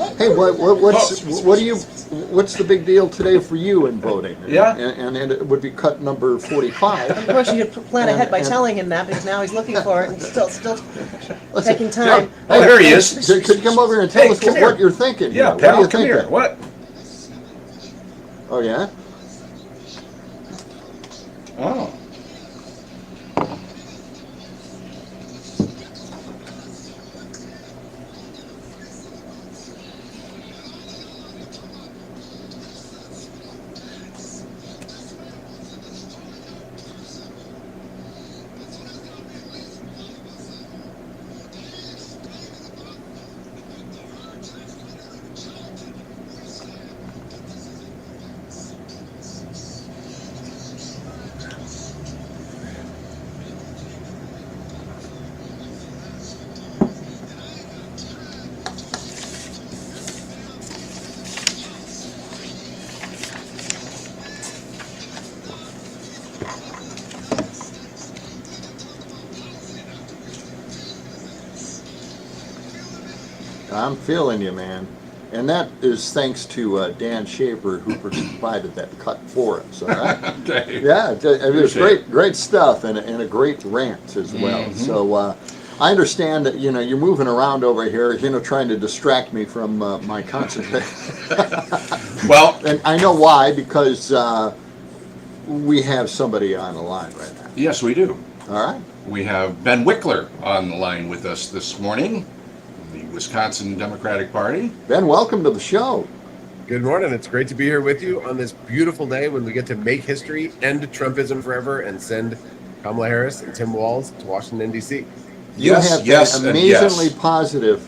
what's the big deal today for you in voting? Yeah. And it would be cut number 45. Of course, you could plan ahead by And- telling him that because now he's looking for it and still Listen, taking time. Oh, there he is. Could you come over here and tell Hey, us come what here. you're thinking? Yeah, What are pal, you come here. thinking? What? Oh yeah. Oh. I'm feeling you, man. And that is thanks to Dan Shaper, who provided that cut for us. All right. Okay. Yeah, it was Appreciate great stuff, and a great rant as well. Mm-hmm. So I understand that you're moving around over here, trying to distract me from my concentration. Well, And I know why, because we have somebody on the line right now. yes, we do. All right. We have Ben Wickler on the line with us this morning, the Wisconsin Democratic Party. Ben, welcome to the show. Good morning. It's great to be here with you on this beautiful day when we get to make history, end Trumpism forever, and send Kamala Harris and Tim Walz to Washington, D.C. You Yes, have yes, been and amazingly yes. positive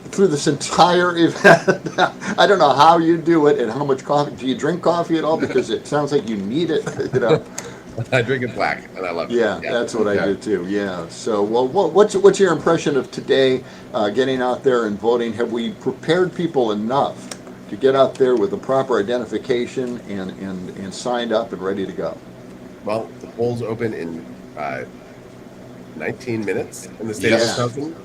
through this entire event. I don't know how you do it and how much coffee. Do you drink coffee at all? Because it sounds like you need it. I drink it black, and I love it. Yeah, that's what I Okay. do too. Yeah. So, well, what's your impression of today, getting out there and voting? Have we prepared people enough to get out there with the proper identification and signed up and ready to go? Well, the polls open in 19 minutes in the state Yes. of Wisconsin.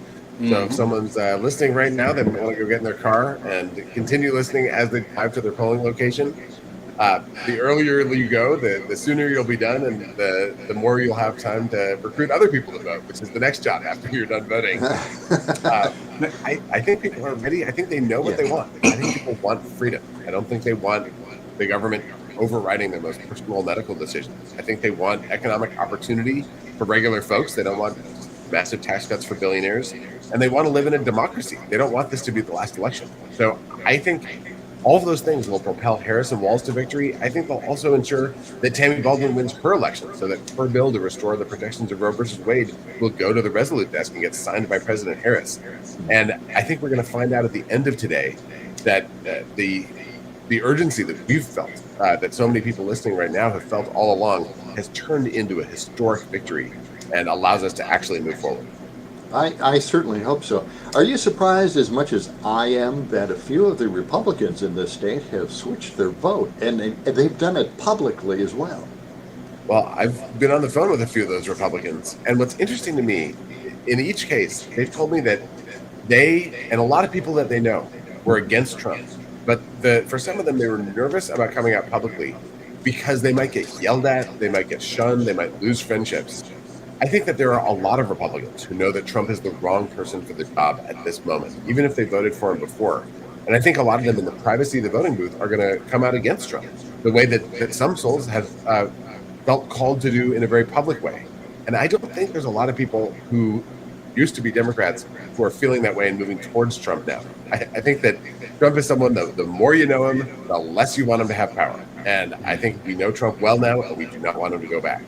So if someone's listening right now, they might want to go get in their car and continue listening as they drive to their polling location. The earlier you go, the sooner you'll be done, and the more you'll have time to recruit other people to vote, which is the next job after you're done voting. I think people are ready. I think they know what they want. I think people want freedom. I don't think they want the government overriding their most personal medical decisions. I think they want economic opportunity for regular folks. They don't want massive tax cuts for billionaires, and they want to live in a democracy. They don't want this to be the last election. So I think all of those things will propel Harris and Walz to victory. I think they'll also ensure that Tammy Baldwin wins her election, so that her bill to restore the protections of Roe versus Wade will go to the Resolute desk and get signed by President Harris. And I think we're going to find out at the end of today that the urgency that we've felt, that so many people listening right now have felt all along, has turned into a historic victory and allows us to actually move forward. I certainly hope so. Are you surprised as much as I am that a few of the Republicans in this state have switched their vote, and they've done it publicly as well? Well, I've been on the phone with a few of those Republicans, and what's interesting to me, in each case, they've told me that they and a lot of people that they know were against Trump, but for some of them, they were nervous about coming out publicly because they might get yelled at, they might get shunned, they might lose friendships. I think that there are a lot of Republicans who know that Trump is the wrong person for the job at this moment, even if they voted for him before. And I think a lot of them in the privacy of the voting booth are going to come out against Trump, the way that some souls have felt called to do in a very public way. And I don't think there's a lot of people who used to be Democrats who are feeling that way and moving towards Trump now. I think that Trump is someone, the more you know him, the less you want him to have power. And I think we know Trump well now, and we do not want him to go back.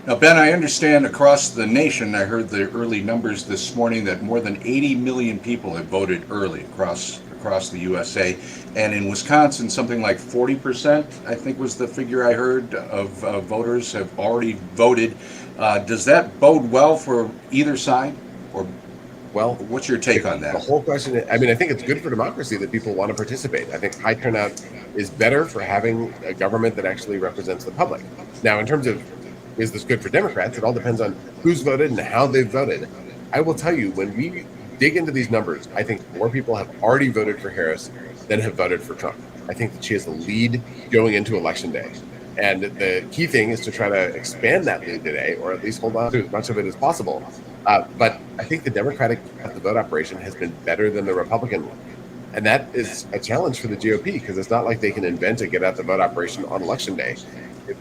Now, Ben, I understand across the nation, I heard the early numbers this morning that more than 80 million people have voted early across the USA. And in Wisconsin, something like 40%, I think was the figure I heard, of voters have already voted. Does that bode well for either side? Or Well, what's your take on the that? whole question, I mean, I think it's good for democracy that people want to participate. I think high turnout is better for having a government that actually represents the public. Now, in terms of is this good for Democrats, it all depends on who's voted and how they've voted. I will tell you, when we dig into these numbers, I think more people have already voted for Harris than have voted for Trump. I think that she has the lead going into Election Day. And the key thing is to try to expand that lead today, or at least hold on to as much of it as possible. But I think the Democratic the vote operation has been better than the Republican one. And that is a challenge for the GOP, because it's not like they can invent a get out the vote operation on Election Day.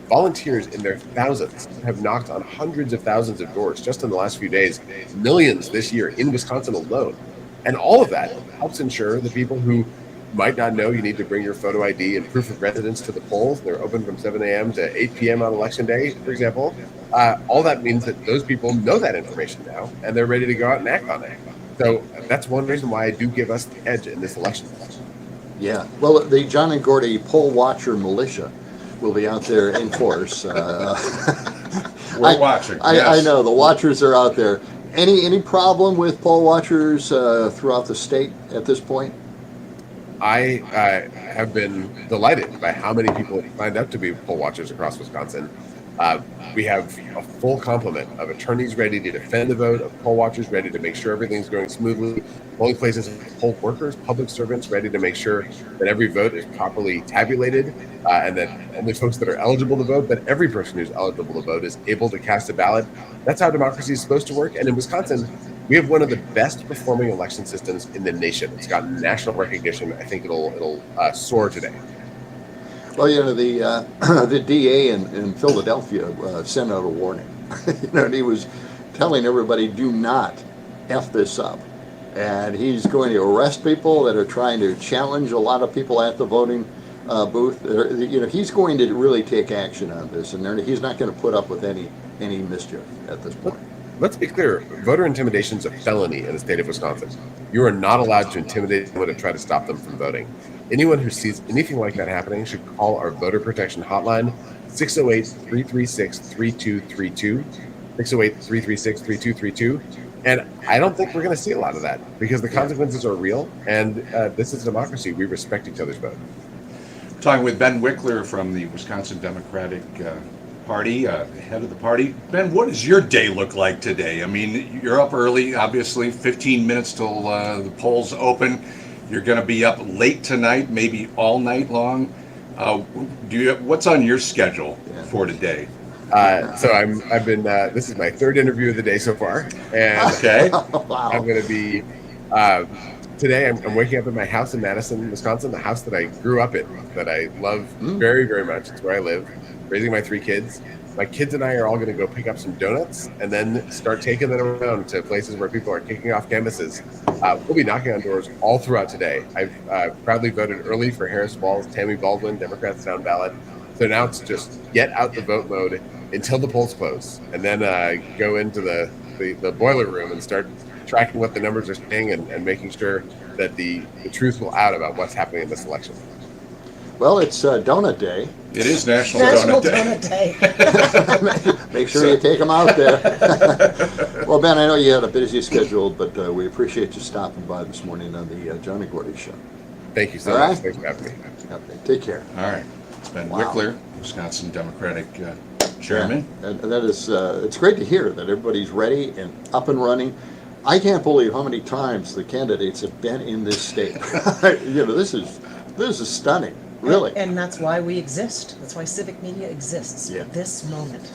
Volunteers in their thousands have knocked on hundreds of thousands of doors just in the last few days, millions this year in Wisconsin alone. And all of that helps ensure the people who might not know you need to bring your photo ID and proof of residence to the polls. They're open from 7 a.m. to 8 p.m. on Election Day, for example. All that means that those people know that information now, and they're ready to go out and act on it. So that's one reason why I do give us the edge in this election. Yeah. Well, the John and Gordy poll watcher militia will be out there in force. We're watching. I Yes. know the watchers are out there. Any problem with poll watchers throughout the state at this point? I have been delighted by how many people have signed up to be poll watchers across Wisconsin. We have a full complement of attorneys ready to defend the vote, of poll watchers ready to make sure everything's going smoothly, polling places, poll workers, public servants ready to make sure that every vote is properly tabulated, and that only folks that are eligible to vote, but every person who's eligible to vote is able to cast a ballot. That's how democracy is supposed to work. And in Wisconsin, we have one of the best performing election systems in the nation. It's gotten national recognition. I think it'll soar today. Well, you know, the DA in Philadelphia sent out a warning. And he was telling everybody, do not F this up. And he's going to arrest people that are trying to challenge a lot of people at the voting booth. He's going to really take action on this, and he's not going to put up with any mischief at this point. Let's be clear, voter intimidation is a felony in the state of Wisconsin. You are not allowed to intimidate someone to try to stop them from voting. Anyone who sees anything like that happening should call our voter protection hotline, 608-336-3232, 608-336-3232. And I don't think we're going to see a lot of that because the consequences are real, and this is democracy. We respect each other's vote. Talking with Ben Wickler from the Wisconsin Democratic Party, head of the party. Ben, what does your day look like today? I mean, you're up early, obviously, 15 minutes till the polls open. You're going to be up late tonight, maybe all night long. What's on your schedule for today? So I've been. This is my third interview of the day so far, and Okay. Wow. I'm going to be. Today, I'm waking up at my house in Madison, Wisconsin, the house that I grew up in, that I love very, very much. It's where I live, raising my 3 kids. My kids and I are all going to go pick up some donuts and then start taking them around to places where people are kicking off canvases. We'll be knocking on doors all throughout today. I've proudly voted early for Harris Walls, Tammy Baldwin, Democrats down ballot. So now it's just get out the vote mode until the polls close, and then go into the boiler room and start tracking what the numbers are saying and making sure that the truth will out about what's happening in this election. Well, it's Donut Day. It is National National Donut Day. Donut Day. Make sure you take them out there. Well, Ben, I know you had a busy schedule, but we appreciate you stopping by this morning on the John and Gordy Show. Thank you so All much. right. Thanks for having me. Okay, take care. All right. It's Ben Wow. Wickler, Wisconsin Democratic Chairman. Yeah, and that is, it's great to hear that everybody's ready and up and running. I can't believe how many times the candidates have been in this state. This is stunning, really. And that's why we exist. That's why civic media exists. Yeah. This moment.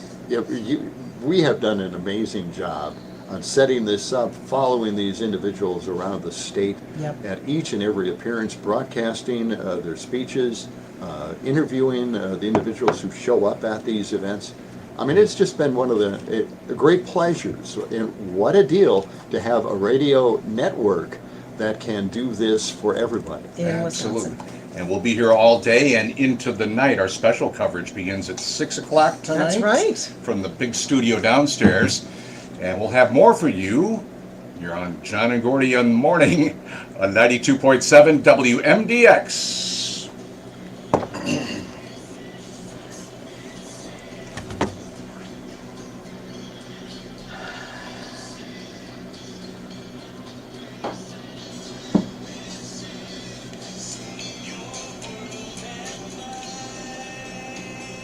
We have done an amazing job on setting this up, following these individuals around the state Yep. at each and every appearance, broadcasting their speeches, interviewing the individuals who show up at these events. I mean, it's just been one of the great pleasures, and what a deal to have a radio network that can do this for everybody. In Absolutely. Wisconsin. And we'll be here all day and into the night. Our special coverage begins at 6 o'clock tonight. That's right. From the big studio downstairs. And we'll have more for you. You're on John and Gordy in the morning on 92.7 WMDX.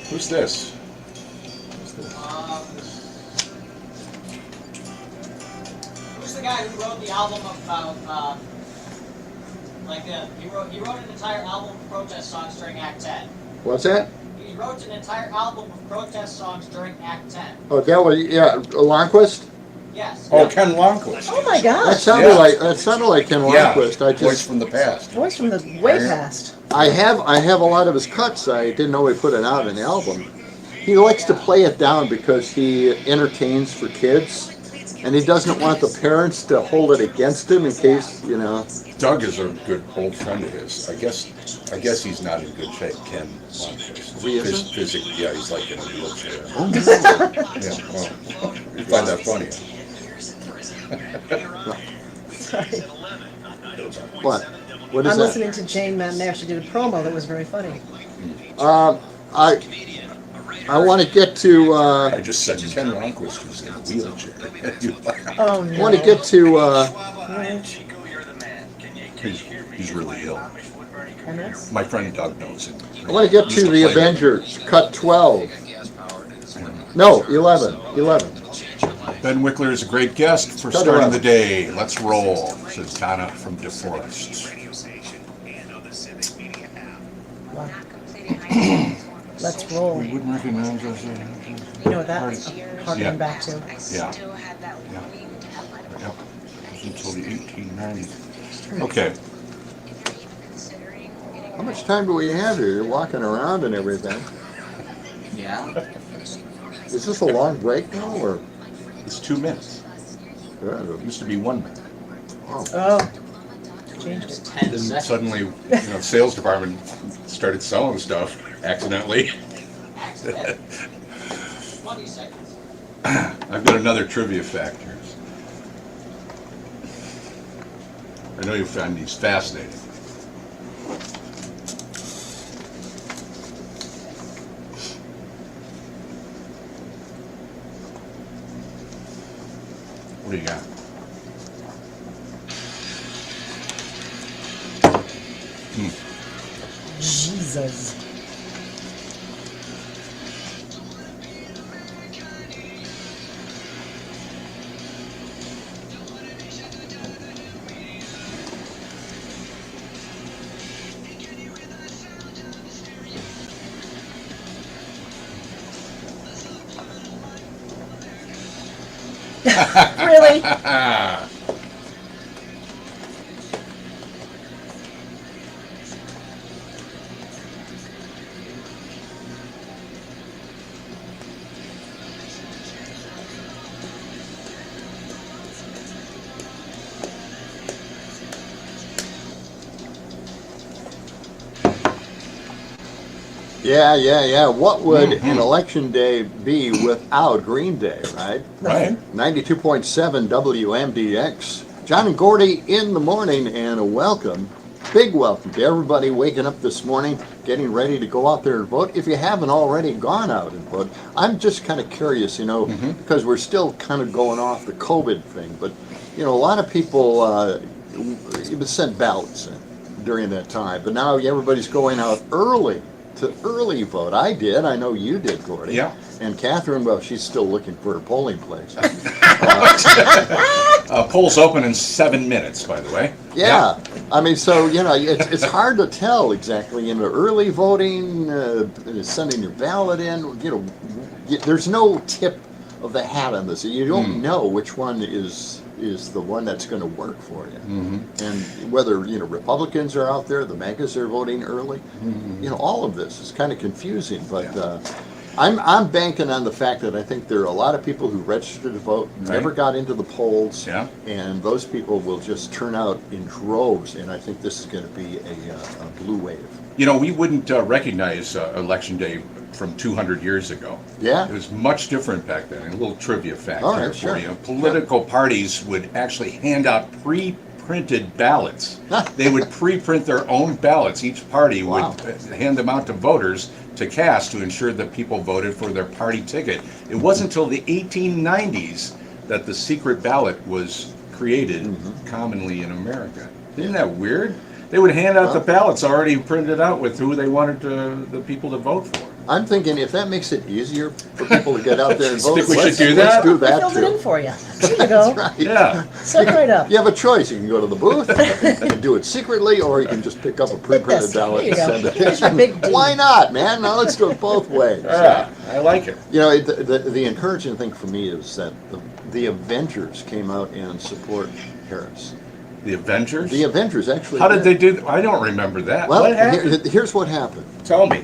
Who's this? Who's the guy who wrote the album about, he wrote an entire album of protest songs during Act 10. What's that? He wrote an entire album of protest songs during Act 10. Oh, that was, Lonnquist? Yes. Oh, Ken Lonnquist. Oh my That gosh. sounded Yeah. like Ken Yeah, Lonnquist. I voice just, from the past. Voice from the way past. I have a lot of his cuts. I didn't know he put it out in the album. He likes to play it down because he entertains for kids, and he doesn't want the parents to hold it against him in case, Doug is a good old friend of his. I guess he's not in good shape, Ken Lonnquist. He isn't? Yeah, he's like in a wheelchair. Oh, Yeah, well, you find that funny. Sorry. what? What is I'm that? listening to Jane Matinee. She did a promo that was very funny. I want to get to. I just said Ken Lonnquist is in a wheelchair. Oh no. I want to get to. Right. He's really ill. MS? My friend Doug knows him. I want to get to the Avengers. Cut 12. No, 11. 11. Ben Wickler is a great guest for Cut starting 11. the day. Let's roll, says Donna from DeForest. Wow. Let's roll. We wouldn't recognize us. You know what that's harkening Yeah. back to? Yeah. Yep. Until the 1890s. Okay. How much time do we have here? You're walking around and everything. Yeah. Is this a long break now, or? It's 2 minutes. Yeah, It used to be 1 minute. Oh, changed it. 10 Then seconds. suddenly, sales department started selling stuff accidentally. Accident. 20 seconds. I've got another trivia fact here. I know you'll find these fascinating. What do you got? Jesus. Really? Yeah. What would an Mhm. election day be without Green Day, right? Right. 92.7 WMDX. John and Gordy in the morning, and a big welcome to everybody waking up this morning, getting ready to go out there and vote. If you haven't already gone out and voted, I'm just kind of curious, because we're still kind of going off the COVID thing, but, a lot of people sent ballots in during that time, but now everybody's going out early to early vote. I did. I know you did, Gordy. Yeah. And Catherine, well, she's still looking for her polling place. Polls open in 7 minutes, by the way. Yeah. I mean, so, it's hard to tell exactly, early voting, sending your ballot in, there's no tip of the hat on this. You don't know which one is the one that's going to work for you. And whether, Republicans are out there, the MAGAs are voting early, all of this is kind of confusing, but I'm banking on the fact that I think there are a lot of people who registered to vote, never got into the polls, and those people will just turn out in droves, and I think this is going to be a blue wave. We wouldn't recognize Election Day from 200 years ago. Yeah. It was much different back then. And a little trivia fact All here right, for sure. you. Political parties would actually hand out pre-printed ballots. They would pre-print their own ballots. Each party would hand them out to voters to cast to ensure that people voted for their party ticket. It wasn't until the 1890s that the secret ballot was created commonly in America. Isn't that weird? They would hand out the ballots already printed out with who they wanted the people to vote for. I'm thinking if that makes it easier for people to get out there and vote, Think we should let's do that? let's do I that filled it in too. for you. There you go. Right. Yeah. Set right up. You have a choice. You can go to the booth and do it secretly, or you can just pick up a pre-printed this. ballot There and you send go. it Here's your big D. Why not, man? Now let's do it both ways. Yeah, I like it. The encouraging thing for me is that the Avengers came out and support Harris. The Avengers? The Avengers actually. How did they do? I don't remember that. Well, What happened? here's what happened. Tell me.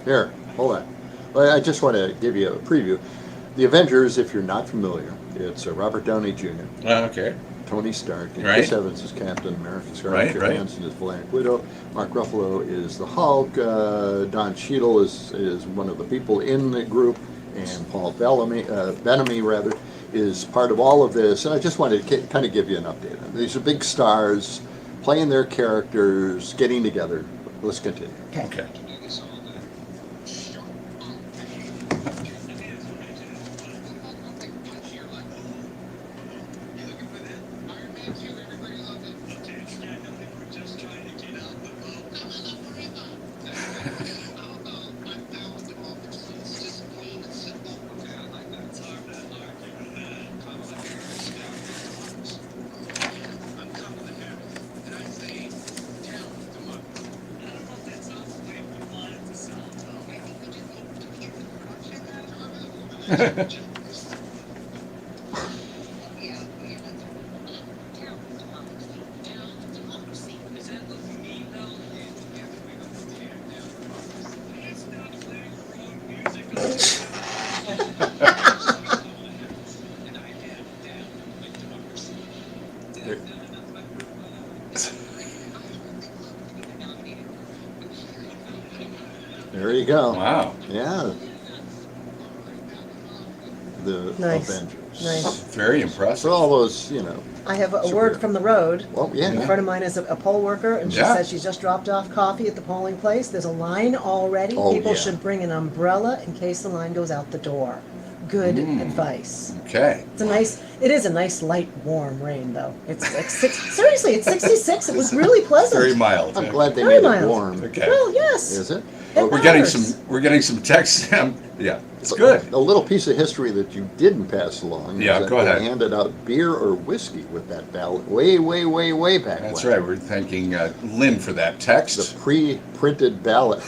Here, hold on. Well, I just want to give you a preview. The Avengers, if you're not familiar, it's Robert Downey Jr., Okay. Tony Stark, and Right. Chris Evans is Captain America, Scarlett Right. Johansson is Black Widow, Mark Ruffalo is the Hulk, Don Cheadle is one of the people in the group, and Paul Bettany is part of all of this. And I just wanted to kind of give you an update. These are big stars playing their characters, getting together. Let's continue. Okay. There you go. Wow. Yeah. The Nice. Avengers. Nice. Very impressive. For all those, you know. I have a Superhero. word from the road. Well, yeah. A friend of mine is a poll worker, and she Yeah. says she's just dropped off coffee at the polling place. There's a line already. Oh, People yeah. should bring an umbrella in case the line goes out the door. Good advice. Okay. It is a nice light warm rain though. It's like seriously, it's 66. It was really pleasant. Very mild. I'm glad they Very made it mild. warm. Okay. Well, yes. Is it? It We're getting matters. some texts. Yeah, it's good. A little piece of history that you didn't pass along. Yeah, is that go ahead. They handed out beer or whiskey with that ballot way back That's when. right. We're thanking Lynn for that The text. pre-printed ballot.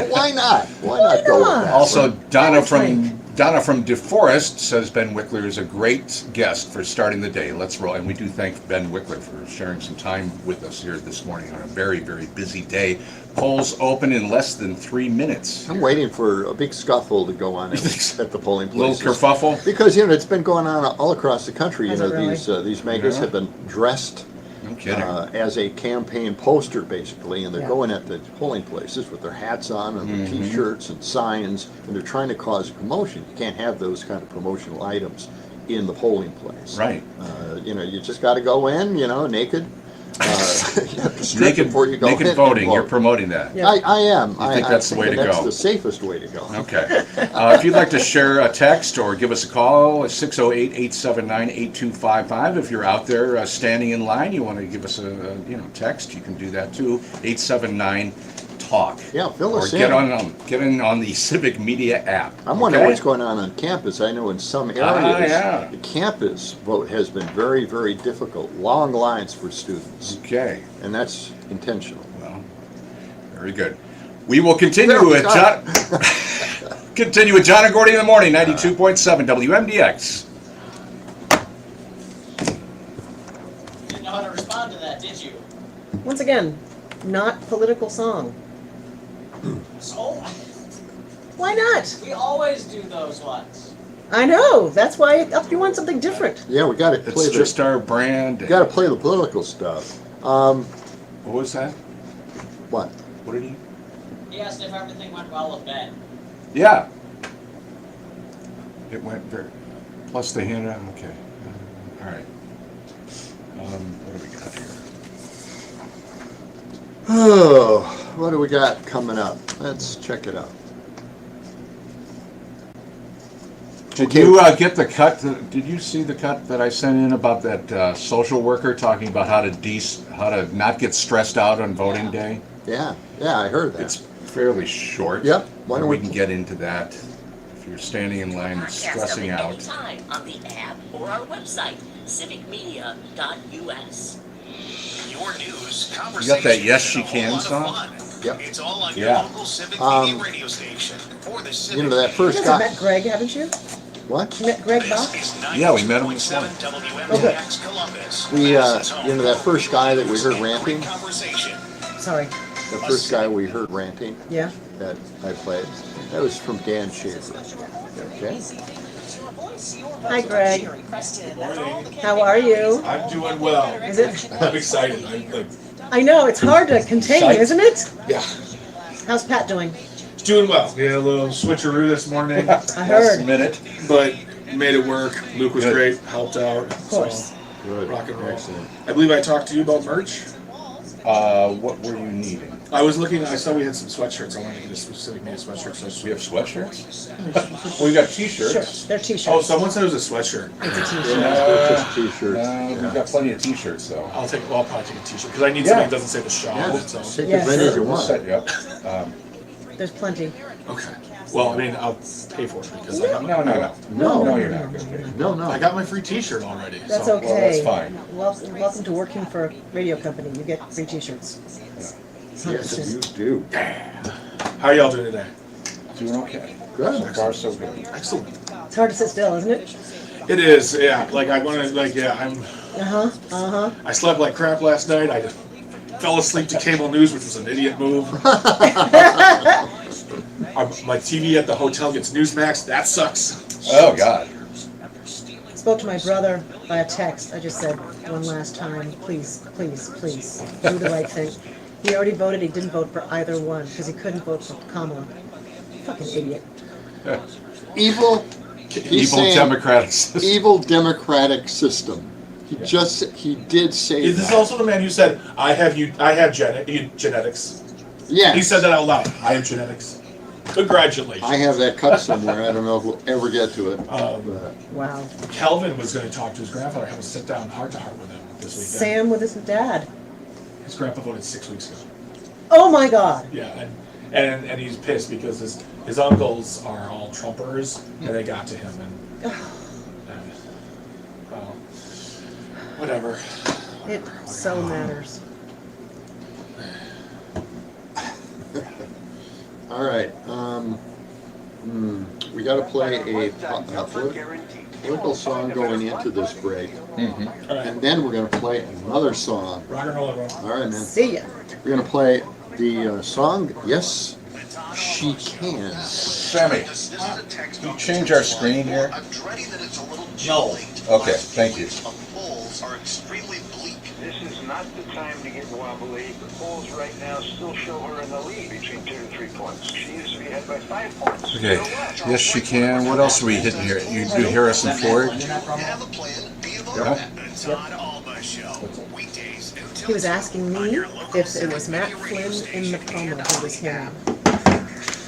Why not? Why not go with not? that? Also, right? Donna Frank. from DeForest says Ben Wickler is a great guest for starting the day. Let's roll. And we do thank Ben Wickler for sharing some time with us here this morning on a very, very busy day. Polls open in less than 3 minutes. I'm waiting for a big scuffle to go on at the polling Little places. kerfuffle. Because, you know, it's been going on all across the country. You Has know, it really? these makers Yeah. have been dressed No kidding. as a campaign poster, basically, and they're Yeah. going at the polling places with their hats on and their Mm-hmm. T-shirts and signs, and they're trying to cause commotion. You can't have those kind of promotional items in the polling place. Right. You know, you just got to go in, you know, naked. You have to strip before you go in naked and voting. vote. You're promoting that. Yeah. I am. You think that's the way to that's go? the safest way to go. Okay. If you'd like to share a text or give us a call, 608-879-8255. If you're out there standing in line, you want to give us a text, you can do that too. 879-TALK. Yeah, fill Or us get in. get in on the Civic Media app. I'm wondering okay? what's going on campus. I know in some areas, yeah. the campus vote has been very, very difficult. Long lines for students, Okay. and that's intentional. Well, very good. We will continue There we with go. John. Continue with John and Gordy in the morning, 92.7 WMDX. Didn't know how to respond to that, did you? Once again, not political song. So, Why not? we always do those ones. I know. That's why you want something different. Yeah, we got to play It's just our brand. got to play the political stuff. What was that? What? What did he? He asked if everything went well with Ben. Yeah. It went very. Plus the hand. Okay. All right. What do we got here? Oh, what do we got coming up? Let's check it out. Did Okay. you get the cut? Did you see the cut that I sent in about that social worker talking about how to not get stressed out on voting day? Yeah, I heard that. It's fairly short. Yep. Why don't we we- can get into that if you're standing in line and stressing out. Anytime on the app or our website, civicmedia.us. Your news, You got that Yes She and a Can whole lot of song? fun. Yep. It's all on Yeah. your local Civic Media radio station or the Civic You know that You first guys guy. have met Greg, haven't you? What? You met Greg This Bach? is Yeah, we met him 92.7 this WMDX Columbus. We, Madison's home you know that first guy that we heard for ranting? great conversation. Sorry. The first guy we heard ranting Yeah. that I played, that was from Dan Schaefer. Okay. Hi, Greg. How are you? I'm doing well. Is it? I'm excited. I know it's hard to contain, Shite. isn't it? Yeah, How's Pat doing? it's doing well. We had a little switcheroo this morning, I Last heard. minute. but made it work. Luke was Good. great, helped out. Of course. Good. Rock and roll. Excellent. I believe I talked to you about merch. What were you needing? I was looking. I saw we had some sweatshirts. I wanted to get a specific media sweatshirt. So I just, We have sweatshirts? Well, we got t-shirts. Sure. They're t-shirts. oh, someone said it was a sweatshirt. It's a t-shirt. It's just t-shirts. We've got plenty of t-shirts though. I'll probably take a t-shirt because I need Yeah. something that doesn't say the shop. Yeah, So take Yeah, as many as you We'll want. set you up. There's plenty. okay. Well, I mean, I'll pay for it because I got, No, you're not good. No, I no. got my free t-shirt already. That's so. okay. Well, that's fine. Welcome to working for a radio company. You get free t-shirts. Yes, you do. How are y'all doing today? Doing okay. Good. So far, so good. Excellent. It's hard to sit still, isn't it? It is, yeah. Like I want to, like, yeah. I slept like crap last night. I fell asleep to cable news, which was an idiot move. My TV at the hotel gets Newsmax. That sucks. Oh God. Spoke to my brother via text. I just said one last time, please, please, please, do the right thing. He already voted. He didn't vote for either one because he couldn't vote for Kamala. Fucking idiot. Evil. He's Evil saying democratic system. evil democratic system. He did say Is this that. also the man who said, I have genetics? Yes. He said that out loud. I have genetics. Congratulations. I have that cut somewhere. I don't know if we'll ever get to it. But Wow. Kelvin was going to talk to his grandfather, have a sit down heart to heart with him this weekend. Sam with his dad. His grandpa voted 6 weeks ago. Oh my God. Yeah, and he's pissed because his uncles are all Trumpers, and they got to him, and well, whatever. It so matters. all right. We got to play a political song going into this break, All right. and then we're going to play another song. Rock and roll, everyone. All right, man. See ya. We're going to play the song "Yes, She Can." Sammy, can you change our screen here? I'm dreading that it's a little No. Okay, thank you. The polls are extremely bleak. This is not the time to get wobbly. The polls right now still show her in the lead between 2 to 3 points. She used to be ahead by 5 points. Okay. Yes, she can. What else are we hitting here? You do Harrison Ford? Have a plan, be a vote. Yeah. The Todd Alba Show. Weekdays until He was asking me if it was Matt Flynn in the promo he was hearing.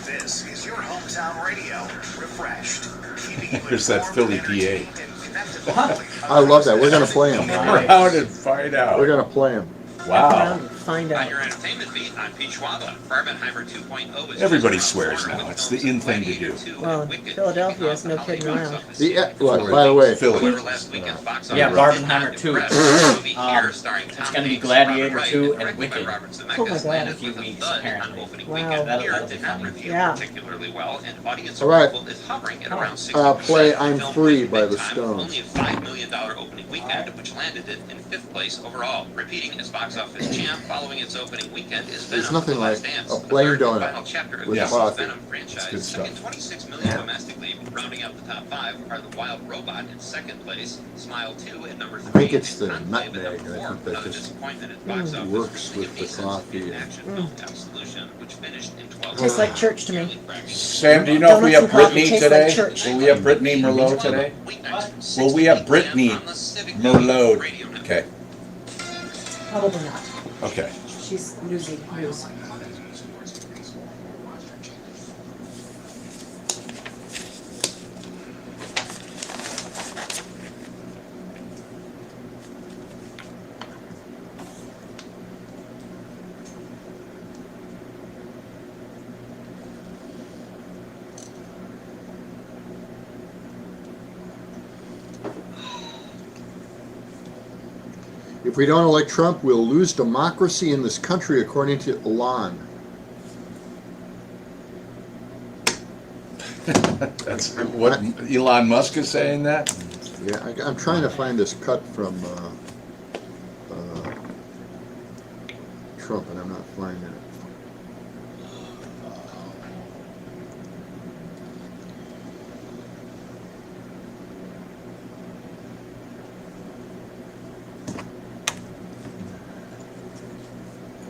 This is your hometown radio. Refreshed. Keeping you There's that Philly informed, PA. entertained, and connected locally. I love that. We're going to play him. Around and find out. We're going to play him. Wow. Find On out. your entertainment beat on Peachwaba, Barbenheimer 2.0 is Everybody just swears around now. the It's the corner in thing to with do. Gladiator 2 Well, and Wicked Philadelphia kicking is no off the kidding holiday around. box office. Well, by the way, Philly. However, last weekend's box Yeah, office Barbenheimer did 2. not impress. The movie here, starring It's Tom gonna be Hanks, Gladiator Robert Wright, 2 and directed by Wicked. Robert Oh Zemeckis, my God. landed In a few with a weeks, thud on apparently. opening Wow. weekend. That'll Here be did not funny. review Yeah. particularly well, and audience All right. approval is hovering at around 60%. play I'm The film Free made by big the time, Stones. Only a $5 million opening weekend, which landed it in 5th place overall. Repeating as box office champ following its opening weekend is There's Venom: nothing The Last like Dance, a the plain third and donut final chapter of with the coffee. Venom It's good franchise. stuff. Making 26 million domestically, rounding out the top 5 are The Wild Robot in 2nd place, Smile 2 at number 3. think it's and the Conclave at nutmeg. number I 4. think that Another just disappointment at box office works was with the Liam Neeson's coffee. action film Absolution, which finished in 12th. Tastes like church to me. Sam, do you know if we Donuts have and coffee Brittany taste today? like church. Will we have Brittany Merlot today? Weeknights, Will we have 6 Brittany p.m. on the Civic Radio Merlot? Network. Okay. Probably not. Okay. She's newsy news. If we don't elect Trump, we'll lose democracy in this country, according to Elon. That's what Elon Musk is saying that? Yeah, I'm trying to find this cut from Trump, and I'm not finding it.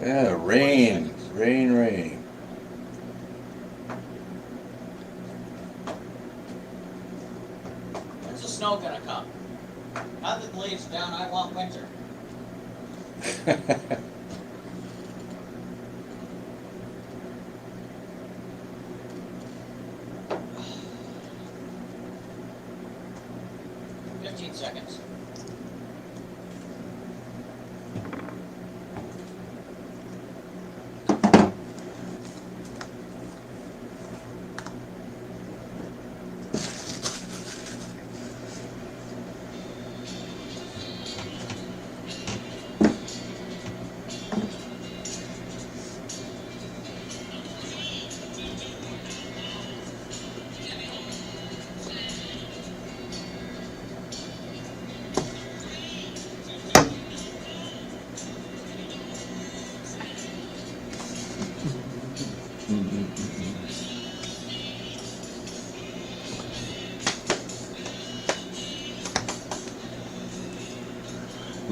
Yeah, rain, rain, rain. When's the snow gonna come? Now that the leaves down, I want winter. Fifteen seconds.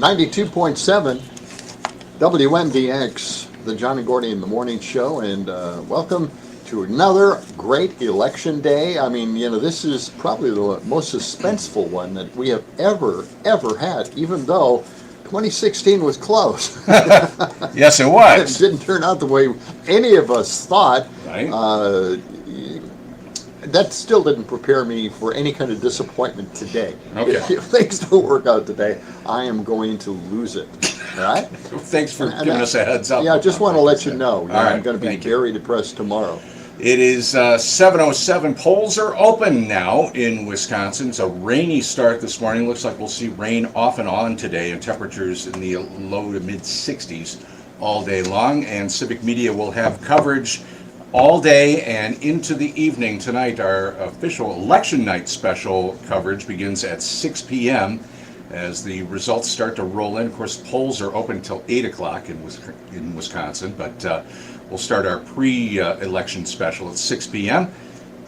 92.7 WMDX, the John and Gordy in the Morning Show, and welcome to another great election day. I mean, this is probably the most suspenseful one that we have ever had, even though 2016 was close. Yes, it It was. didn't turn out the way any of us thought. Right. That still didn't prepare me for any kind of disappointment today. Okay. If things don't work out today, I am going to lose it. All right? Thanks for giving us a heads up. Yeah, I just want to let you know. All right, I'm going to be thank you. very depressed tomorrow. It is 7:07. Polls are open now in Wisconsin. It's a rainy start this morning. Looks like we'll see rain off and on today, and temperatures in the low to mid 60s all day long. And Civic Media will have coverage all day and into the evening tonight. Our official election night special coverage begins at 6 p.m. as the results start to roll in. Of course, polls are open until 8 o'clock in Wisconsin, but we'll start our pre-election special at 6 p.m.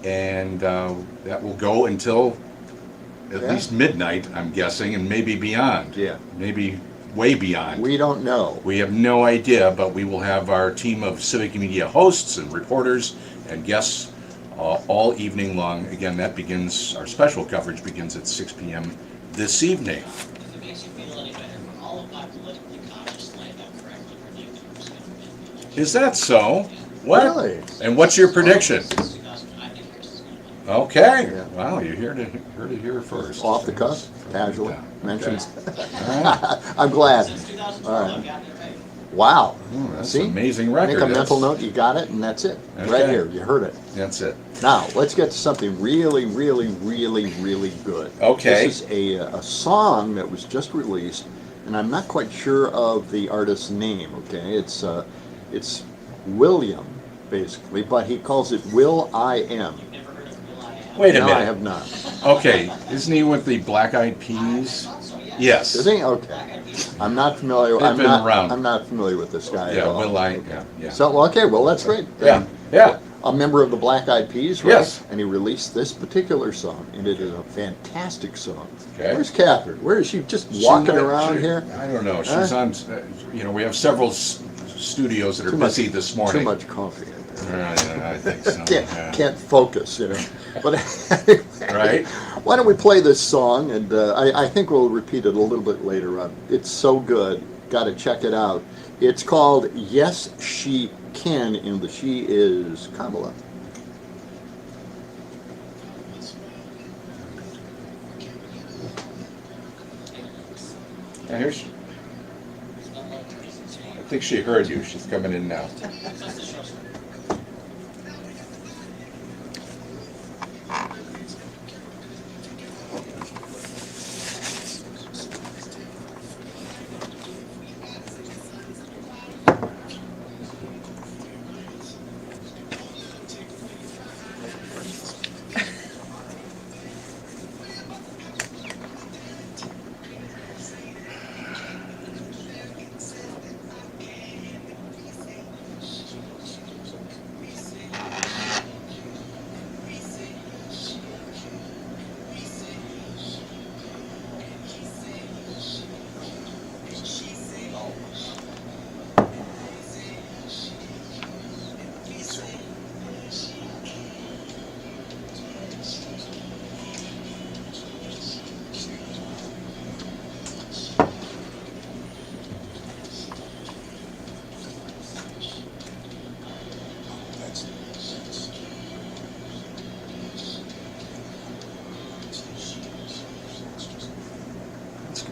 and that will go until at least midnight, I'm guessing, and maybe beyond. Yeah. Maybe way beyond. We don't know. We have no idea, but we will have our team of Civic Media hosts and reporters and guests all evening long. Again, our special coverage begins at 6 p.m. this evening. If it makes you feel any better, all of my politically conscious land have correctly predicted who's going to win the election. Is that so? What? Really? And what's your prediction? Since 2000, I think Harris is going to win. Okay. Yeah. Wow, you heard it here first. Off the cuff, casually Yeah. mentions. All right. I'm glad. Since 2012, All right. I've gotten it right. Wow. That's See? an amazing record. Make a mental That's- note. You got it, and that's it. Okay. Right here. You heard it. That's it. Now, let's get to something really, really, really, really good. Okay. This is a song that was just released, and I'm not quite sure of the artist's name, okay? It's William, basically, but he calls it Will I Am. You've never heard of Will I Am? Wait a No, minute. I have not. Okay, isn't he with the Black Eyed Peas? So, yeah. Yes. Is he? Okay. I'm not familiar. They've been around. I'm not familiar with this guy at Yeah, all. yeah. So, okay, well, that's great. Yeah, yeah. A member of the Black Eyed Peas, right? Yes. And he released this particular song, and it is a fantastic song. Okay. Where's Catherine? Where is she? Just walking around here? I don't know. Huh? She's on. We have several studios that are Too much- busy this morning. Too much coffee. in there. Yeah, I think so. Can't focus, But anyway, Right. why don't we play this song? And I think we'll repeat it a little bit later on. It's so good. Got to check it out. It's called Yes, She Can, and the she is Kamala. Yeah, I think she heard you. She's coming in now. That's the show's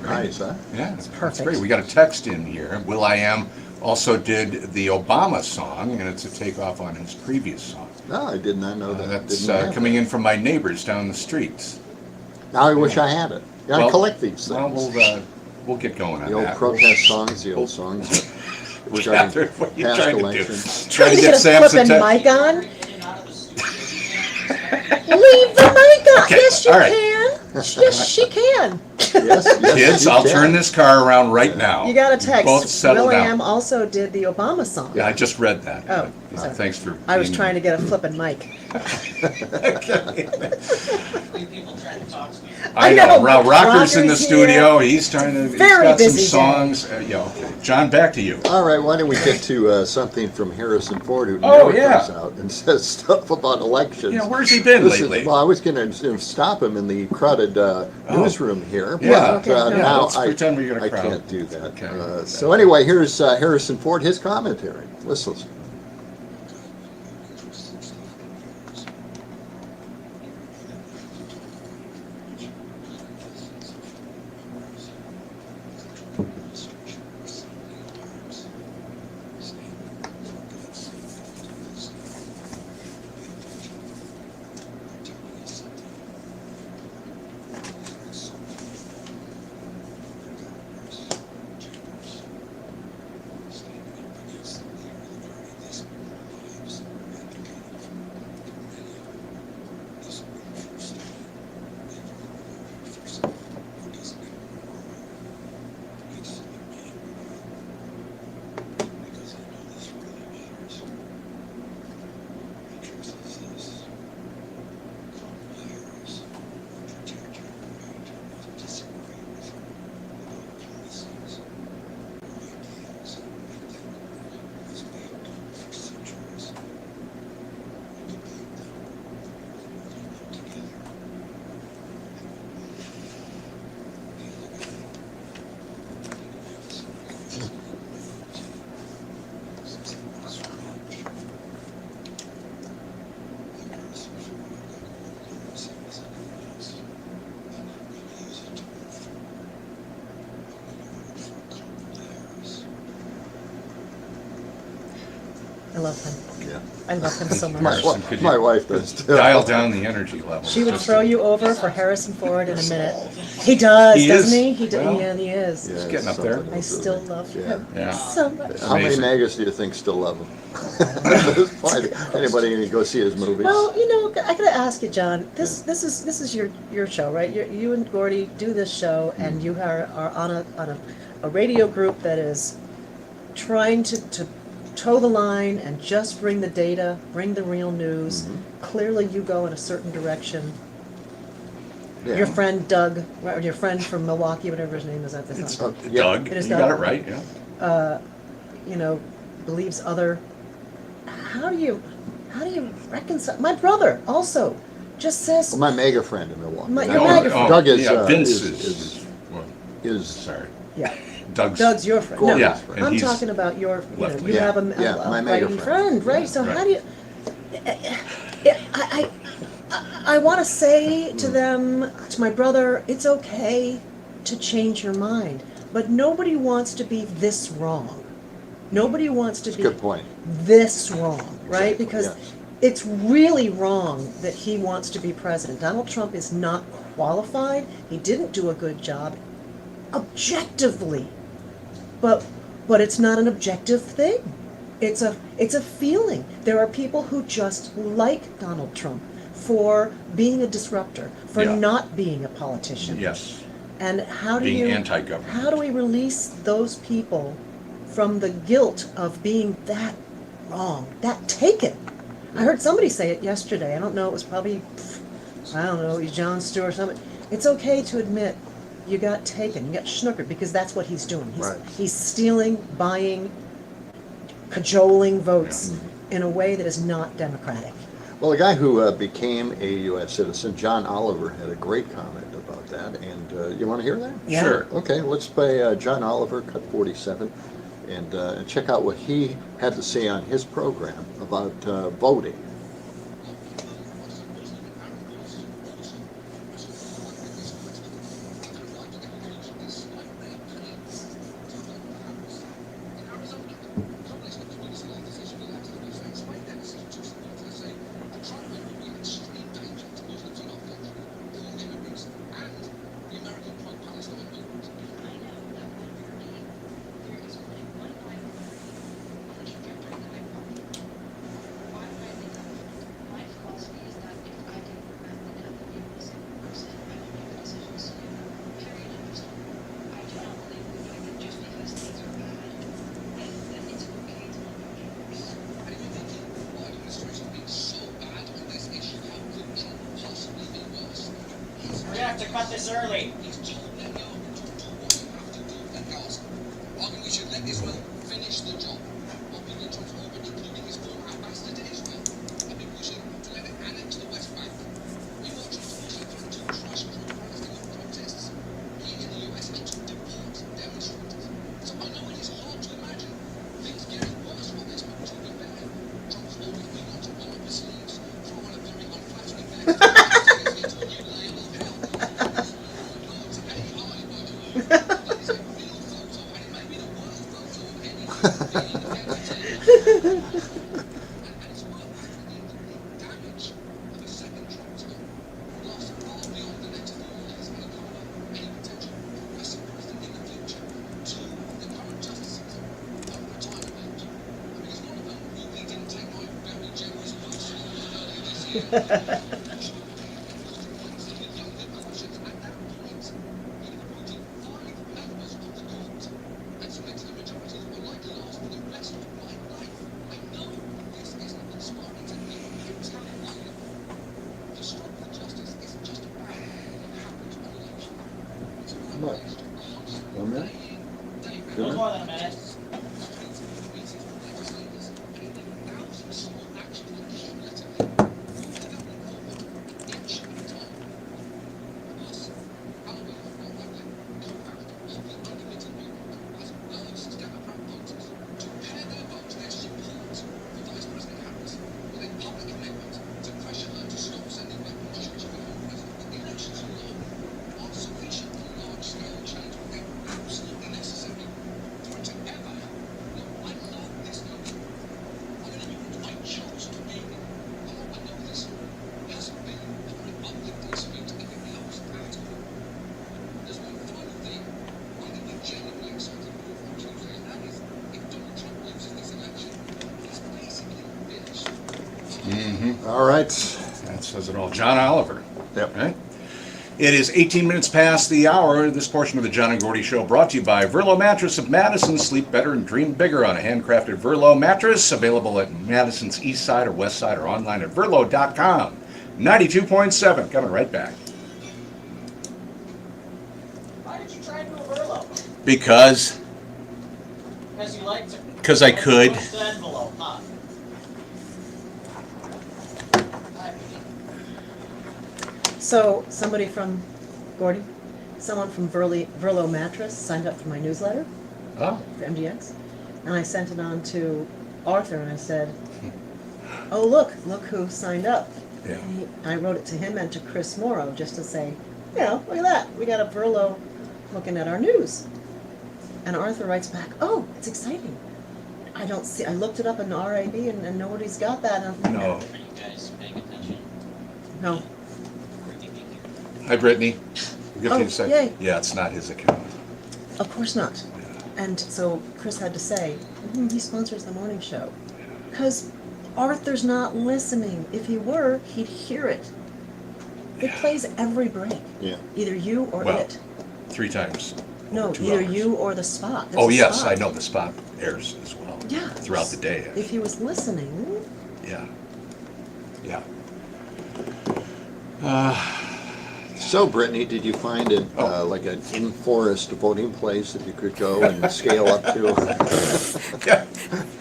Nice, huh? Yeah, that's perfect. great. We got a text in here. Will I Am also did the Obama song, and it's a takeoff on his previous song. No, I did not know that. That's Didn't have coming that. in from my neighbors down the street. Now I wish I had it. Yeah, I Well, collect these Well, things. we'll get going on The old that. protest songs, the old songs regarding Catherine, what are you past trying to do? elections. Trying to get get a Sam's flippin' attention. mic on. in and out of the studio. Leave the mic on. Okay, Yes, you all right. can. Yes, she can. Yes, yes, Kids, you I'll can. turn this car around right now. You got a text. Both settle William down. also did the Obama song. Yeah, I just read that. Oh, but, sorry. thanks for. I was being- trying to get a flippin' mic. We people try to talk to me. I know. Rocker's in the Rocker's studio. He's trying to. Very he's got busy some songs. Yeah. Okay. John, back to you. All right, why don't we get to something from Harrison Ford, who Oh, never yeah. comes out and says stuff about elections. Yeah, where's he been Listen, lately? well, I was going to stop him in the crowded newsroom here, Yeah. but Okay, no. now Let's pretend we got a I crowd. can't do that. Okay. So anyway, here's Harrison Ford, his commentary. Let's listen. I love him. Yeah. I love him so My, much. Harrison, could you my wife does too. Dial down the energy level. She would Just- throw you over for Harrison Ford in a minute. He does, He doesn't is. he? Well, yeah, he is. Yeah, getting up there. something I else, still isn't it? love Yeah. him Yeah. so much. How many Amazing. maggots do you think still love him? Anybody gonna go see his movies? Well, you know, I gotta ask you, John. This is your show, right? You and Gordy do this show, and you are on a radio group that is trying to toe the line and just bring the data, bring the real news. Clearly, you go in a certain direction. Yeah. Your friend Doug, or your friend from Milwaukee, whatever his name is, that's It's not, Yeah. Doug. It is You Doug. got it right. Yeah. you know, believes other. How do you reconcile? My brother also just says Well, my mega friend in Milwaukee. My- Now, your mega friend. Doug is, yeah, Vince is well, is sorry. yeah. Doug's your friend. Gordy's No, friend. and I'm he's talking about your. You left know, wing. you have Yeah, my a mega writing friend. friend, right? So Right. how do you? I want to say to them, to my brother, it's okay to change your mind, but nobody wants to be this wrong. Nobody wants to be Good point. this wrong, right? Exactly, Because yes. it's really wrong that he wants to be president. Donald Trump is not qualified. He didn't do a good job objectively. But it's not an objective thing. It's a feeling. There are people who just like Donald Trump for being a disruptor, for Yeah. not being a politician. Yes. And how do Being you anti-government. How do we release those people from the guilt of being that wrong, that taken? I heard somebody say it yesterday. I don't know. It was probably John Stewart or something. It's okay to admit you got taken, you got schnookered, because that's what he's doing. Right. He's stealing, buying, cajoling votes in a way that is not democratic. Well, the guy who became a U.S. citizen, John Oliver, had a great comment about that. And you want to hear that? Yeah. Sure. Okay, let's play John Oliver, cut 47, and check out what he had to say on his program about voting. cut this early. What? 1 minute? No more than a minute. All right. That says it all. John Oliver. Yep. Right? It is 18 minutes past the hour. This portion of the John and Gordy Show brought to you by Verlo Mattress of Madison. Sleep better and dream bigger on a handcrafted Verlo mattress. Available at Madison's east side or west side or online at verlo.com. 92.7. Coming right back. Why did you try and do a Verlo? Because Because you liked it. 'Cause I could. Push the envelope, huh? So somebody from Gordy, someone from Verlo Mattress signed up for my newsletter Oh, for MDX, and I sent it on to Arthur, and I said, "Oh look who signed up." yeah. And I wrote it to him and to Chris Morrow just to say, look at that, we got a Verlo looking at our news. And Arthur writes back, "Oh, it's exciting. I looked it up in RAB and nobody's got that." And No. Are you guys paying attention? No. Hi, Brittany. We'll get to you in Oh, a second. yay. Yeah, it's not his account. Of course not. And so Chris had to say, he sponsors the morning show. Because Arthur's not listening. If he were, he'd hear it. It Yeah. plays every break. Yeah. Either you or Well, it. 3 times. No, over 2 either hours. you or the spot. There's Oh, a yes, spot. I know the spot airs as well. Yeah. Throughout the day. If he was listening, Yeah. Yeah. So, Brittany, did you find it like an in-forest voting place that you could go and scale up to? Yeah.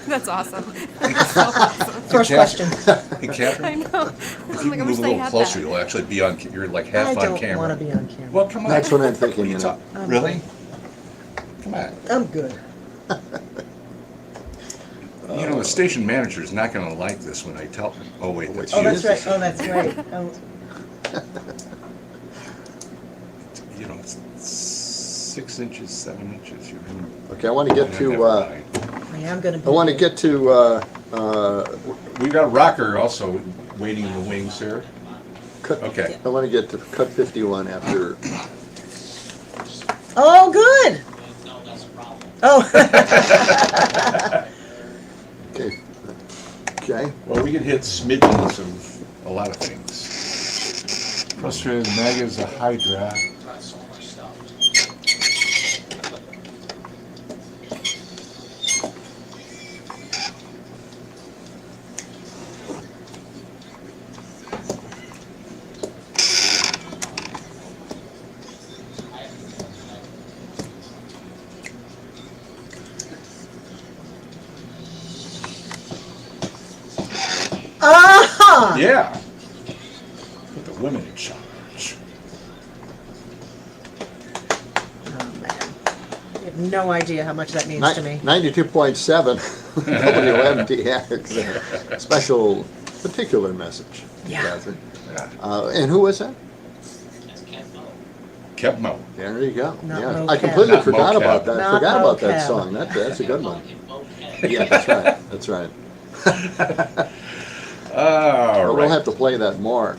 That's awesome. That's so awesome. first question. Hey, Catherine. I know. If I'm you like, I move wish a they little had closer, that. you'll actually be on. You're like half I on don't camera. want to be on camera. Well, come on. That's what I'm thinking, you know. Talk- Really? Come on. I'm good. You know, the station manager is not going to like this when I tell him. Oh, wait, that's Oh, you. That's right. Oh, that's right. Oh, You know, it's 6 inches, 7 inches. You're in. Okay, I want to get to. I am going to be. I want to get to. We've got a rocker also waiting in the wings here. Cut, Okay. I want to get to cut 51 after. Oh, good. No, that's a problem. Oh. Okay. Okay. Well, we can hit smidgens of a lot of things. Frustrated Mega is a Hydra. Got so much stuff. Uh-huh. Yeah. Put the women in charge. Oh, man. You have no idea how much that means to me. 92.7 WMDX. Special, particular message, Yeah. Catherine. Yeah. And who was that? That's Kevmo. Kepmo. There you go. Not Yeah, Mo I Cab. completely Not forgot Mo about Cab. that. Not Forgot Mo about that Cab. song. That's a good one. Okay. Yeah, that's right. That's right. All We'll right. have to play that more.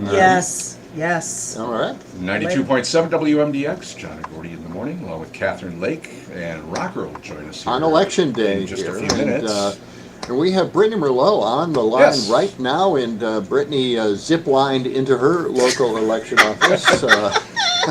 Yes. Yes. All right. 92.7 WMDX, John and Gordy in the morning, along with Catherine Lake, and Rocker will join us here On election day in just here, a few minutes. and we have Brittany Merlot on the line Yes. right now, and Brittany zip-lined into her local election office.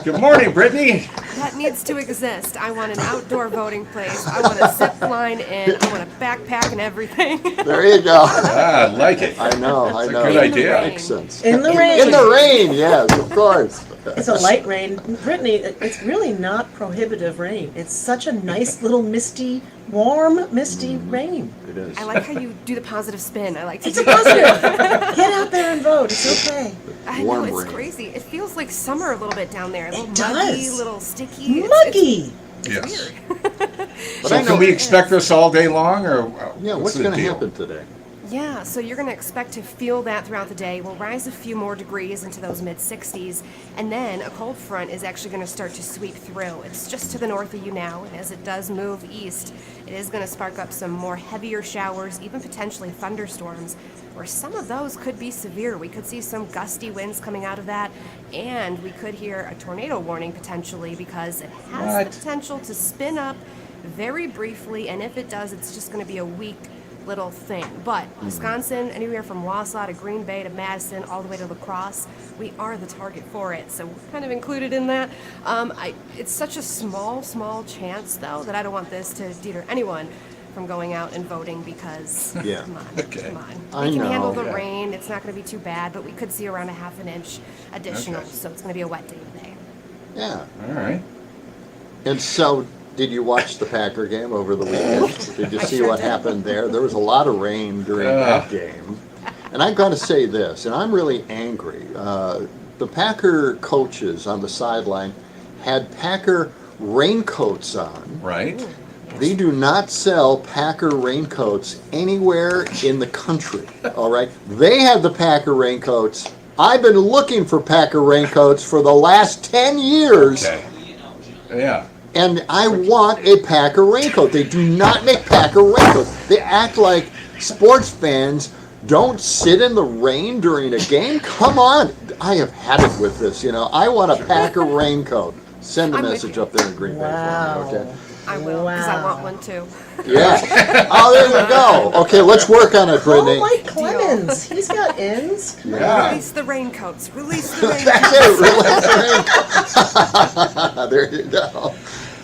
Good morning, Brittany. That needs to exist. I want an outdoor voting place. I want a zip line in. I want a backpack and everything. There you go. Ah, I like it. I know. I That's a know. good idea. Makes sense. In the rain. In the rain, yes, of course. It's a light rain. Brittany, it's really not prohibitive rain. It's such a nice little misty, warm, misty rain. It is. I like how you do the positive spin. I like to It's do a positive. Get out there and vote. It's okay. I know, Warm it's rain. crazy. It feels like summer a little bit down there. A little It muggy, does. little sticky. Muggy. Yes. But So I know- can we expect this all day long, or Yeah, what's the going to deal? happen today? Yeah, so you're going to expect to feel that throughout the day. We'll rise a few more degrees into those mid 60s, and then a cold front is actually going to start to sweep through. It's just to the north of you now, and as it does move east, it is going to spark up some more heavier showers, even potentially thunderstorms, where some of those could be severe. We could see some gusty winds coming out of that, and we could hear a tornado warning potentially because it has What? the potential to spin up very briefly, and if it does, it's just going to be a weak little thing. But Wisconsin, anywhere from Wausau to Green Bay to Madison, all the way to La Crosse, we are the target for it. So we're kind of included in that. It's such a small chance, though, that I don't want this to deter anyone from going out and voting because, Yeah. come on, Okay. come on. I We can handle know. the Yeah. rain. It's not going to be too bad, but we could see around a half an inch additional. Okay. So it's going to be a wet day today. Yeah. All right. And so, did you watch the Packer game over the weekend? Did you I see sure what did. happened there? There was a lot of rain during that game. And I've got to say this, and I'm really angry. The Packer coaches on the sideline had Packer raincoats on. Right. They do not sell Packer raincoats anywhere in the country, all right? They have the Packer raincoats. I've been looking for Packer raincoats for the last 10 years. Okay. Yeah. And I want a Packer raincoat. They do not make Packer raincoats. They act like sports fans don't sit in the rain during a game. Come on. I have had it with this, you know. I want a Packer raincoat. Send a I'm with message you. up there in Green Bay Wow. for me, okay? I will, because I Wow. want one too. Yeah. Oh, there you go. Okay, let's work on it, Oh, Brittany. Mike Clemens. He's got ends. Come on. Yeah. Release the raincoats. Release the That's raincoats. it. Relax. There you go.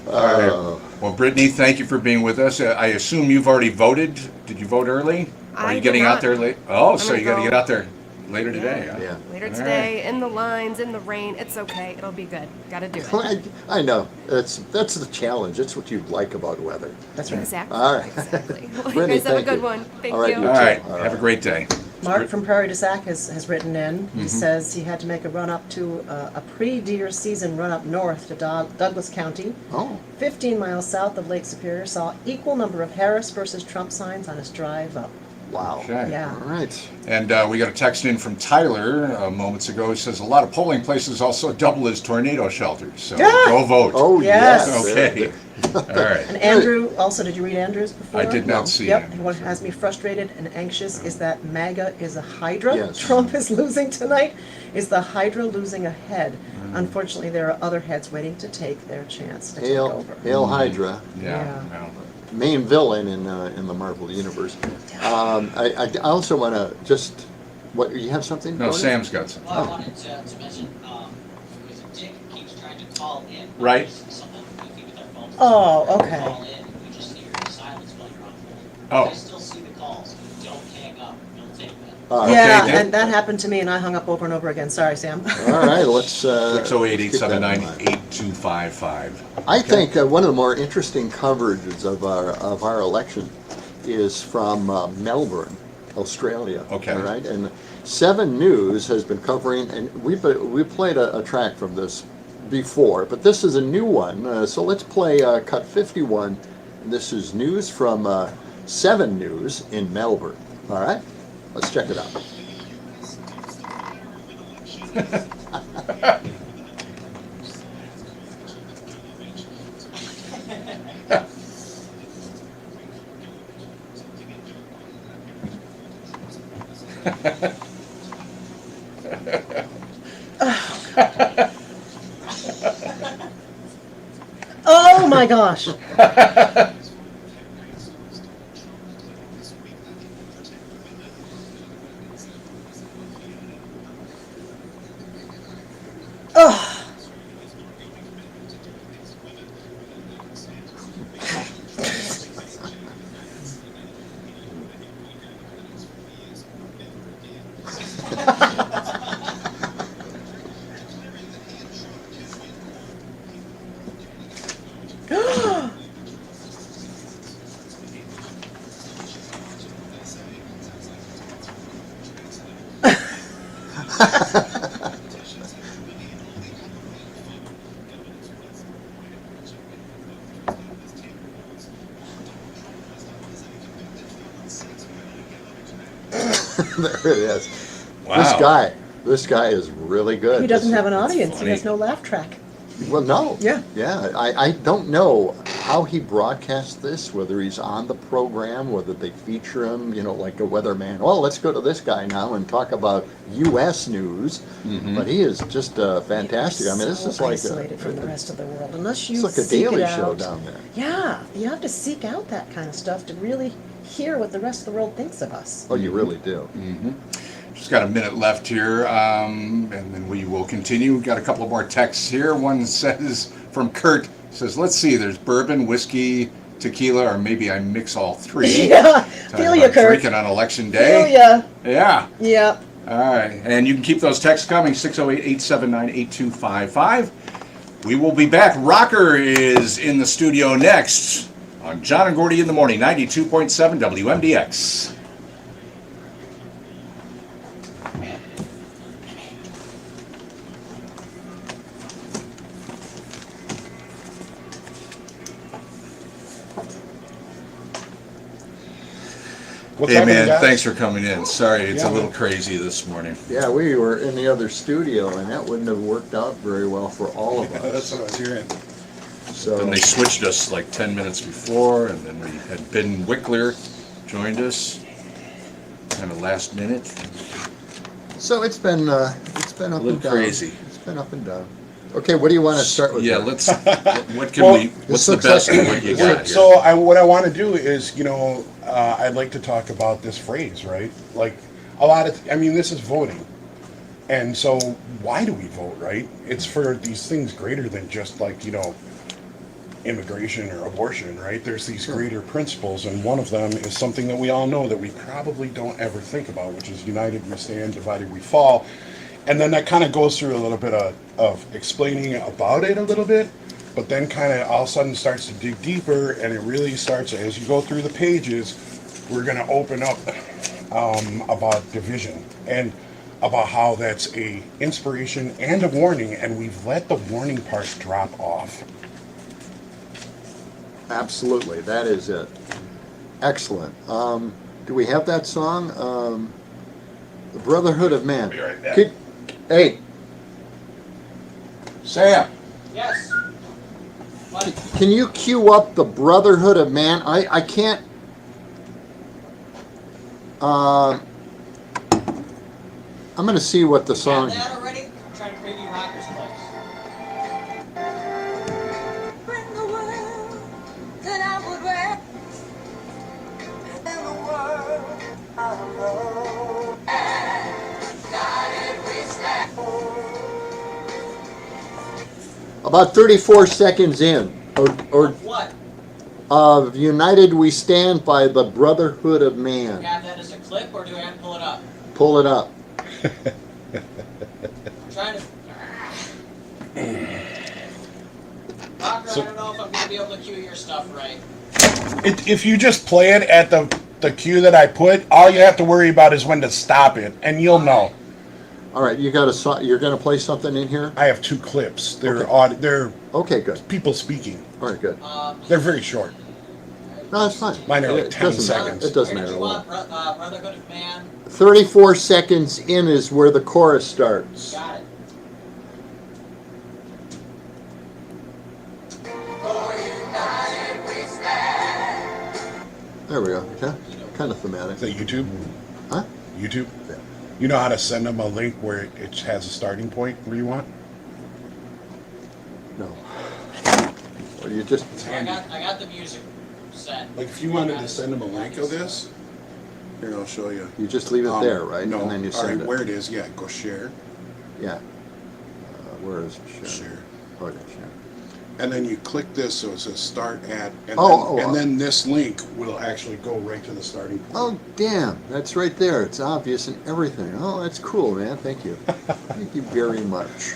All right. Well, Brittany, thank you for being with us. I assume you've already voted. Did you vote early? Or are I you did getting not. out there late? Oh, so gonna you got to go- get out there later today. Huh? Yeah. Later All today, in the lines, in the rain. It's okay. It'll be good. Gotta do it. I know. That's the challenge. That's what you like about weather. That's right. Exactly. All right. Exactly. Well, you Brittany, guys have a thank good you. one. Thank All right, you. you All too. right. All Have a great day. Mark from Prairie du Sac has written in. He says he had to make a run up to a pre-deer season run up north to Douglas County. Oh, 15 miles south of Lake Superior, saw equal number of Harris versus Trump signs on his drive up. wow. Okay. Yeah. All right. And we got a text in from Tyler moments ago. He says a lot of polling places also double as tornado shelters. So Ah! go vote. Oh, Yes. yes. Okay. All right. And Andrew, also, did you read Andrew's before? I did not see Yep, him. and what has me frustrated and anxious is that MAGA is a hydra. Yes. Trump is losing tonight. Is the hydra losing a head? Mm. Unfortunately, there are other heads waiting to take their chance to take Hail, over. Hail Hydra, Yeah. Yeah. yeah. main villain in the Marvel universe. I also want to just. What you have something? No, Gordon? Sam's got some. Well, I wanted to mention, because Dick keeps trying to call in. Right. Something goofy with our phones. Oh, Call okay. in, we just hear silence while you're on Oh. hold. I still see the calls. Don't hang up. Don't take that. Yeah, Okay, and that happened to me, and I hung up over and over again. Sorry, Sam. All right, let's. 608-879-8255. I think one of the more interesting coverages of our election is from Melbourne, Australia. Okay. All right, and 7 News has been covering, and we played a track from this before, but this is a new one. So let's play cut 51. And this is news from 7 News in Melbourne. All right, let's check it out. Oh my gosh. Oh. There it is. Wow. This guy is really good. He doesn't have an That's audience. He funny. has no laugh track. Well, no. Yeah. Yeah. I don't know how he broadcasts this, whether he's on the program, whether they feature him, like a weatherman. Well, let's go to this guy now and talk about U.S. news. Mm-hmm. But he is just fantastic. I mean, this So is like isolated from the rest of the world. Unless you it's like a seek daily it show out. down there. Yeah, you have to seek out that kind of stuff to really hear what the rest of the world thinks of us. Oh, you really do. Mm-hmm. Just got a minute left here, and then we will continue. We've got a couple of more texts here. One says, from Kurt, says, let's see, there's bourbon, whiskey, tequila, or maybe I mix all 3. Yeah, Talking feel ya, about Kurt. Drinking on election day. Feel ya. Yeah. Yeah. All right. And you can keep those texts coming, 608-879-8255. We will be back. Rocker is in the studio next on John and Gordy in the Morning, 92.7 WMDX. What's Hey happening, man, guys? thanks for coming in. Sorry, it's Yeah, a little man. crazy this morning. Yeah, we were in the other studio, and that wouldn't have worked out very well for all of That's us. what I was hearing. So Then they switched us like 10 minutes before, and then we had Ben Wickler joined us, kind of last minute. So it's been up little and down. crazy. It's been up and down. Okay, what do you want to start with? Yeah, here? let's. What can Well, we? What's the best of what you got here? So what I want to do is, I'd like to talk about this phrase, right? Like a lot of, this is voting. And so why do we vote, right? It's for these things greater than just like, immigration or abortion, right? There's these greater principles, and one of them is something that we all know that we probably don't ever think about, which is united we stand, divided we fall. And then that kind of goes through a little bit of explaining about it a little bit, but then kind of all of a sudden starts to dig deeper, and it really starts, as you go through the pages, we're going to open up about division and about how that's a inspiration and a warning, and we've let the warning part drop off. Absolutely, that is it. Excellent. Do we have that song? The Brotherhood of Man. Be right back. Hey, Sam. Yes. What? can you cue up the Brotherhood of Man? I can't. I'm going to see what the song. Have that already? I'm trying to preview Rocker's Place. Bring the world that I would rather than the world I know. United we stand. About 34 seconds in, or What? of United We Stand by the Brotherhood of Do you Man. have that as a clip, or do I have to pull it up? Pull it up. I'm trying to. Rocker, I don't know if I'm going to be able to cue your stuff right. If you just play it at the the cue that I put, all you have to worry about is when to stop it, and you'll know. All right, you're gonna play something in here. I have 2 clips. They're Okay. they're Okay, good. people speaking. All right, good. They're very short. No, that's fine. Mine are like It 10 doesn't matter. seconds. It doesn't Where matter. do you want Brotherhood of Man? 34 seconds in is where the chorus starts. Got it. There we go. Okay. Kind of thematic. Is that YouTube? Huh? YouTube? Yeah. You know how to send them a link where it has a starting point where you want? No. Or you just. I got the music set. Like if you wanted to send them a link of this, here I'll show you. You just leave it there, right? No. And then you All right, send it. where it is, yeah, go share. Yeah. Where is share? Share. Oh, yeah, share. And then you click this so it says start at, and, then this link will actually go right to the starting point. Oh, damn. That's right there. It's obvious and everything. Oh, that's cool, man. Thank you. Thank you very much.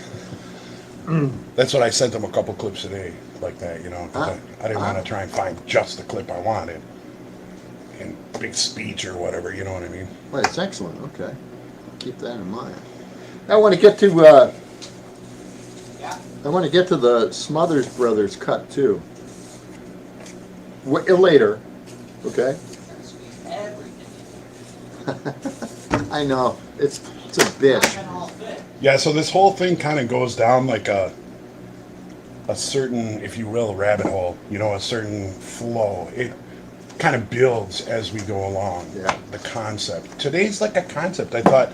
That's what I sent them a couple clips today, like that, you know. 'Cause I didn't want to try and find just the clip I wanted in big speech or whatever, you know what I mean? Well, it's excellent. Okay. Keep that in mind. I want to get to the Smothers Brothers cut too. Later. Okay. I know. It's a bitch. Yeah, so this whole thing kind of goes down like a certain, if you will, rabbit hole, you know, a certain flow. It kind of builds as we go along. Yeah. The concept. Today's like a concept. I thought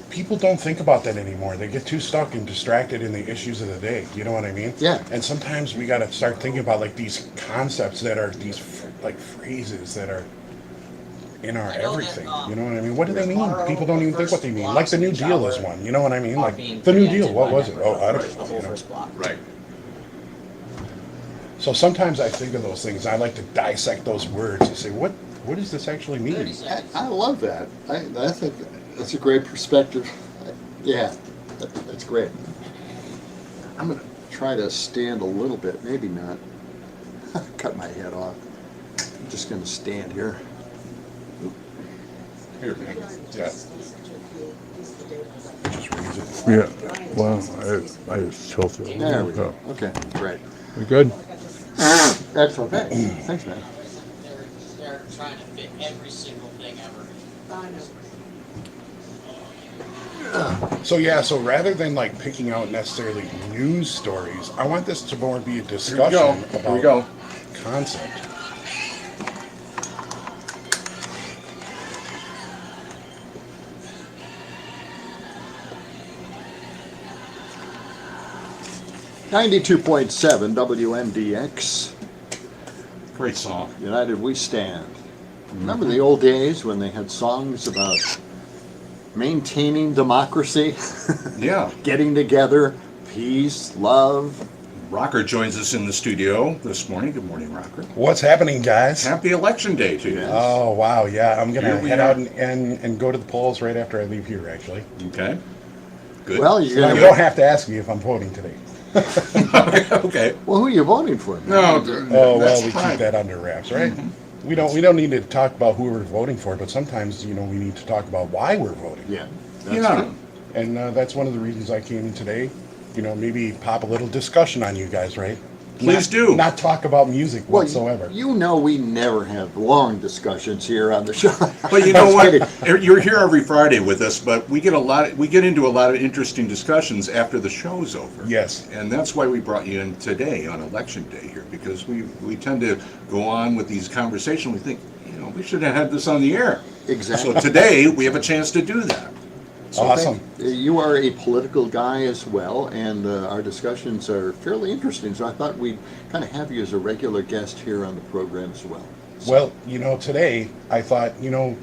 people don't think about that anymore. They get too stuck and distracted in the issues of the day. You know what I mean? Yeah. And sometimes we got to start thinking about like these concepts that are these like phrases that are in our everything. You know what I mean? What do they mean? People don't even think what they mean. Like the New Deal is one. You know what I mean? Like the New Deal. What was it? Oh, I don't know. You know? Right. So sometimes I think of those things. I like to dissect those words and say, what does this actually mean? I love that. I think that's a great perspective. Yeah, that's great. I'm going to try to stand a little bit. Maybe not. Cut my head off. I'm just going to stand here. Here, man. Yeah. Just raise it. Yeah, well, I just tilted it. There we go. Okay, great. We good? That's okay. Thanks, man. They're trying to fit every single thing ever. So rather than like picking out necessarily news stories, I want this to more be a Here discussion we go. about concept. .7 WMDX. Great song. United We Stand. Remember the old days when they had songs about maintaining democracy? Yeah. Getting together, peace, love. Rocker joins us in the studio this morning. Good morning, Rocker. What's happening, guys? Happy Election Day to you. Oh, wow, yeah. I'm going Here to we head are. out and go to the polls right after I leave here, actually. Okay. Good. Well, you're You gonna. don't have to ask me if I'm voting today. Okay. Well, who are you voting for? No. Oh, well, that's we fine. keep that under wraps, right? We don't need to talk about who we're voting for, but sometimes, you know, we need to talk about why we're voting. Yeah. That's Yeah. true. And that's one of the reasons I came in today. You know, maybe pop a little discussion on you guys, right? Please Not- do. Not talk about music Well, whatsoever. you know we never have long discussions here on the show. But you I know was what? kidding. You're here every Friday with us, but we get into a lot of interesting discussions after the show's over. Yes. And that's why we brought you in today on Election Day here, because we tend to go on with these conversations. We think, you know, we should have had this on the air. Exactly. So today we have a chance to do that. So Awesome. you are a political guy as well, and our discussions are fairly interesting. So I thought we'd kind of have you as a regular guest here on the program as well. So, Well, you know, today I thought, you know,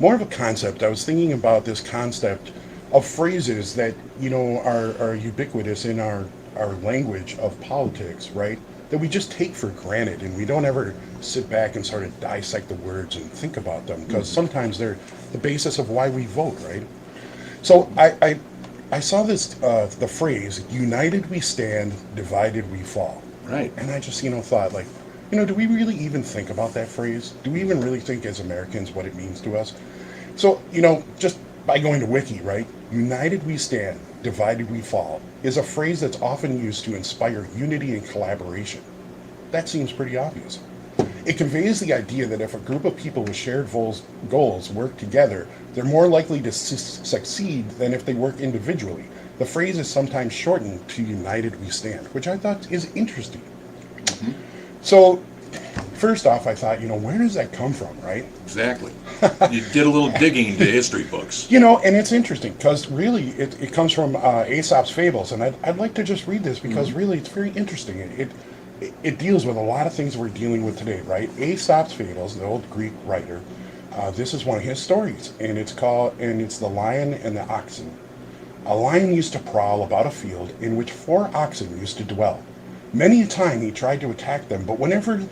more of a concept. I was thinking about this concept of phrases that, you know, are ubiquitous in our language of politics, right? That we just take for granted and we don't ever sit back and sort of dissect the words and think about them because sometimes they're the basis of why we vote, right? So I saw this, the phrase, united we stand, divided we fall. Right. And I just, you know, thought like, do we really even think about that phrase? Do we even really think as Americans what it means to us? So, just by going to Wiki, right? United we stand, divided we fall is a phrase that's often used to inspire unity and collaboration. That seems pretty obvious. It conveys the idea that if a group of people with shared goals work together, they're more likely to succeed than if they work individually. The phrase is sometimes shortened to United we stand, which I thought is interesting. Mm-hmm. So, first off, I thought, where does that come from, right? Exactly. You did a little digging into history books. And it's interesting because really it comes from Aesop's Fables, and I'd like to just read this because really it's very interesting. It deals with a lot of things we're dealing with today, right? Aesop's Fables, the old Greek writer, this is one of his stories, and it's The Lion and the Oxen. A lion used to prowl about a field in which 4 oxen used to dwell. Many a time he tried to attack them, but whenever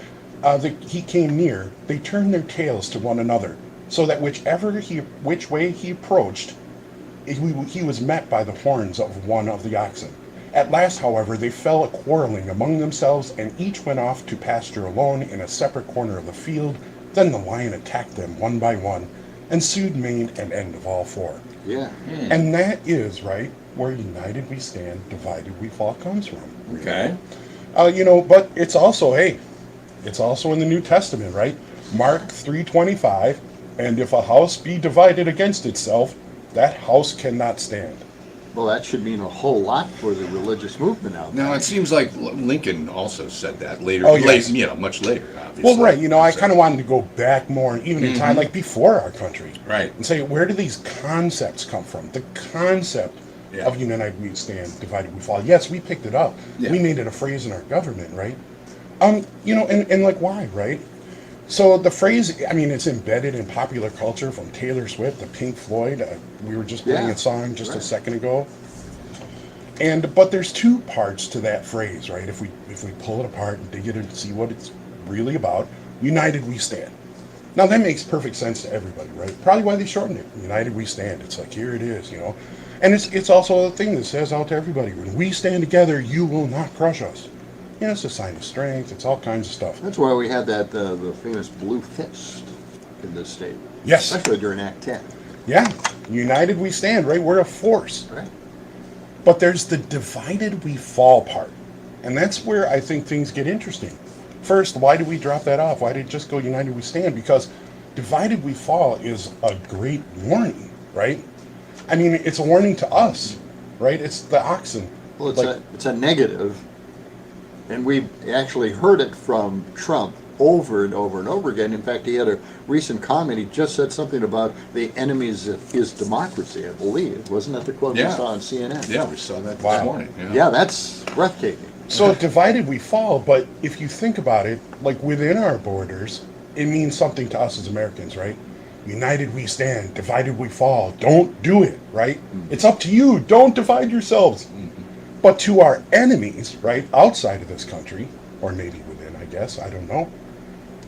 he came near, they turned their tails to one another, so that which way he approached, he was met by the horns of one of the oxen. At last, however, they fell a-quarreling among themselves, and each went off to pasture alone in a separate corner of the field. Then the lion attacked them one by one, and soon made an end of all 4. Yeah. And that is, right, where united we stand, divided we fall comes from. Okay. But it's also, it's also in the New Testament, right? Mark 3:25, and if a house be divided against itself, that house cannot stand. Well, that should mean a whole lot for the religious movement out there. Now, it seems like Lincoln also said that later. Oh, yes. Much later, obviously. Well, right, I kind of wanted to go back more, even in time, like before our country. Right. And say, where do these concepts come from? The concept of united we stand, divided we fall. Yes, we picked it up. Yeah. We made it a phrase in our government, right? And like, why, right? So the phrase, it's embedded in popular culture from Taylor Swift to Pink Floyd. We were just playing a song just a second ago. But there's 2 parts to that phrase, right? If we pull it apart and dig it and see what it's really about, united we stand. Now that makes perfect sense to everybody, right? Probably why they shortened it. United we stand. It's like, here it is, And it's also a thing that says out to everybody, when we stand together, you will not crush us. It's a sign of strength. It's all kinds of stuff. That's why we had that the famous blue fist in this state. Yes. Especially during Act 10. Yeah. United we stand, right? We're a force. Right. But there's the divided we fall part. And that's where I think things get interesting. First, why did we drop that off? Why did it just go united we stand? Because divided we fall is a great warning, right? It's a warning to us, right? It's the oxen. Well, it's a negative. And we've actually heard it from Trump over and over and over again. In fact, he had a recent comment. He just said something about the enemies of his democracy, I believe. Wasn't that the quote we saw on CNN? Yeah, we saw that this morning. Yeah, that's breathtaking. So divided we fall, but if you think about it, like within our borders, it means something to us as Americans, right? United we stand, divided we fall. Don't do it, right? It's up to you. Don't divide yourselves. But to our enemies, right, outside of this country, or maybe within, I guess, I don't know.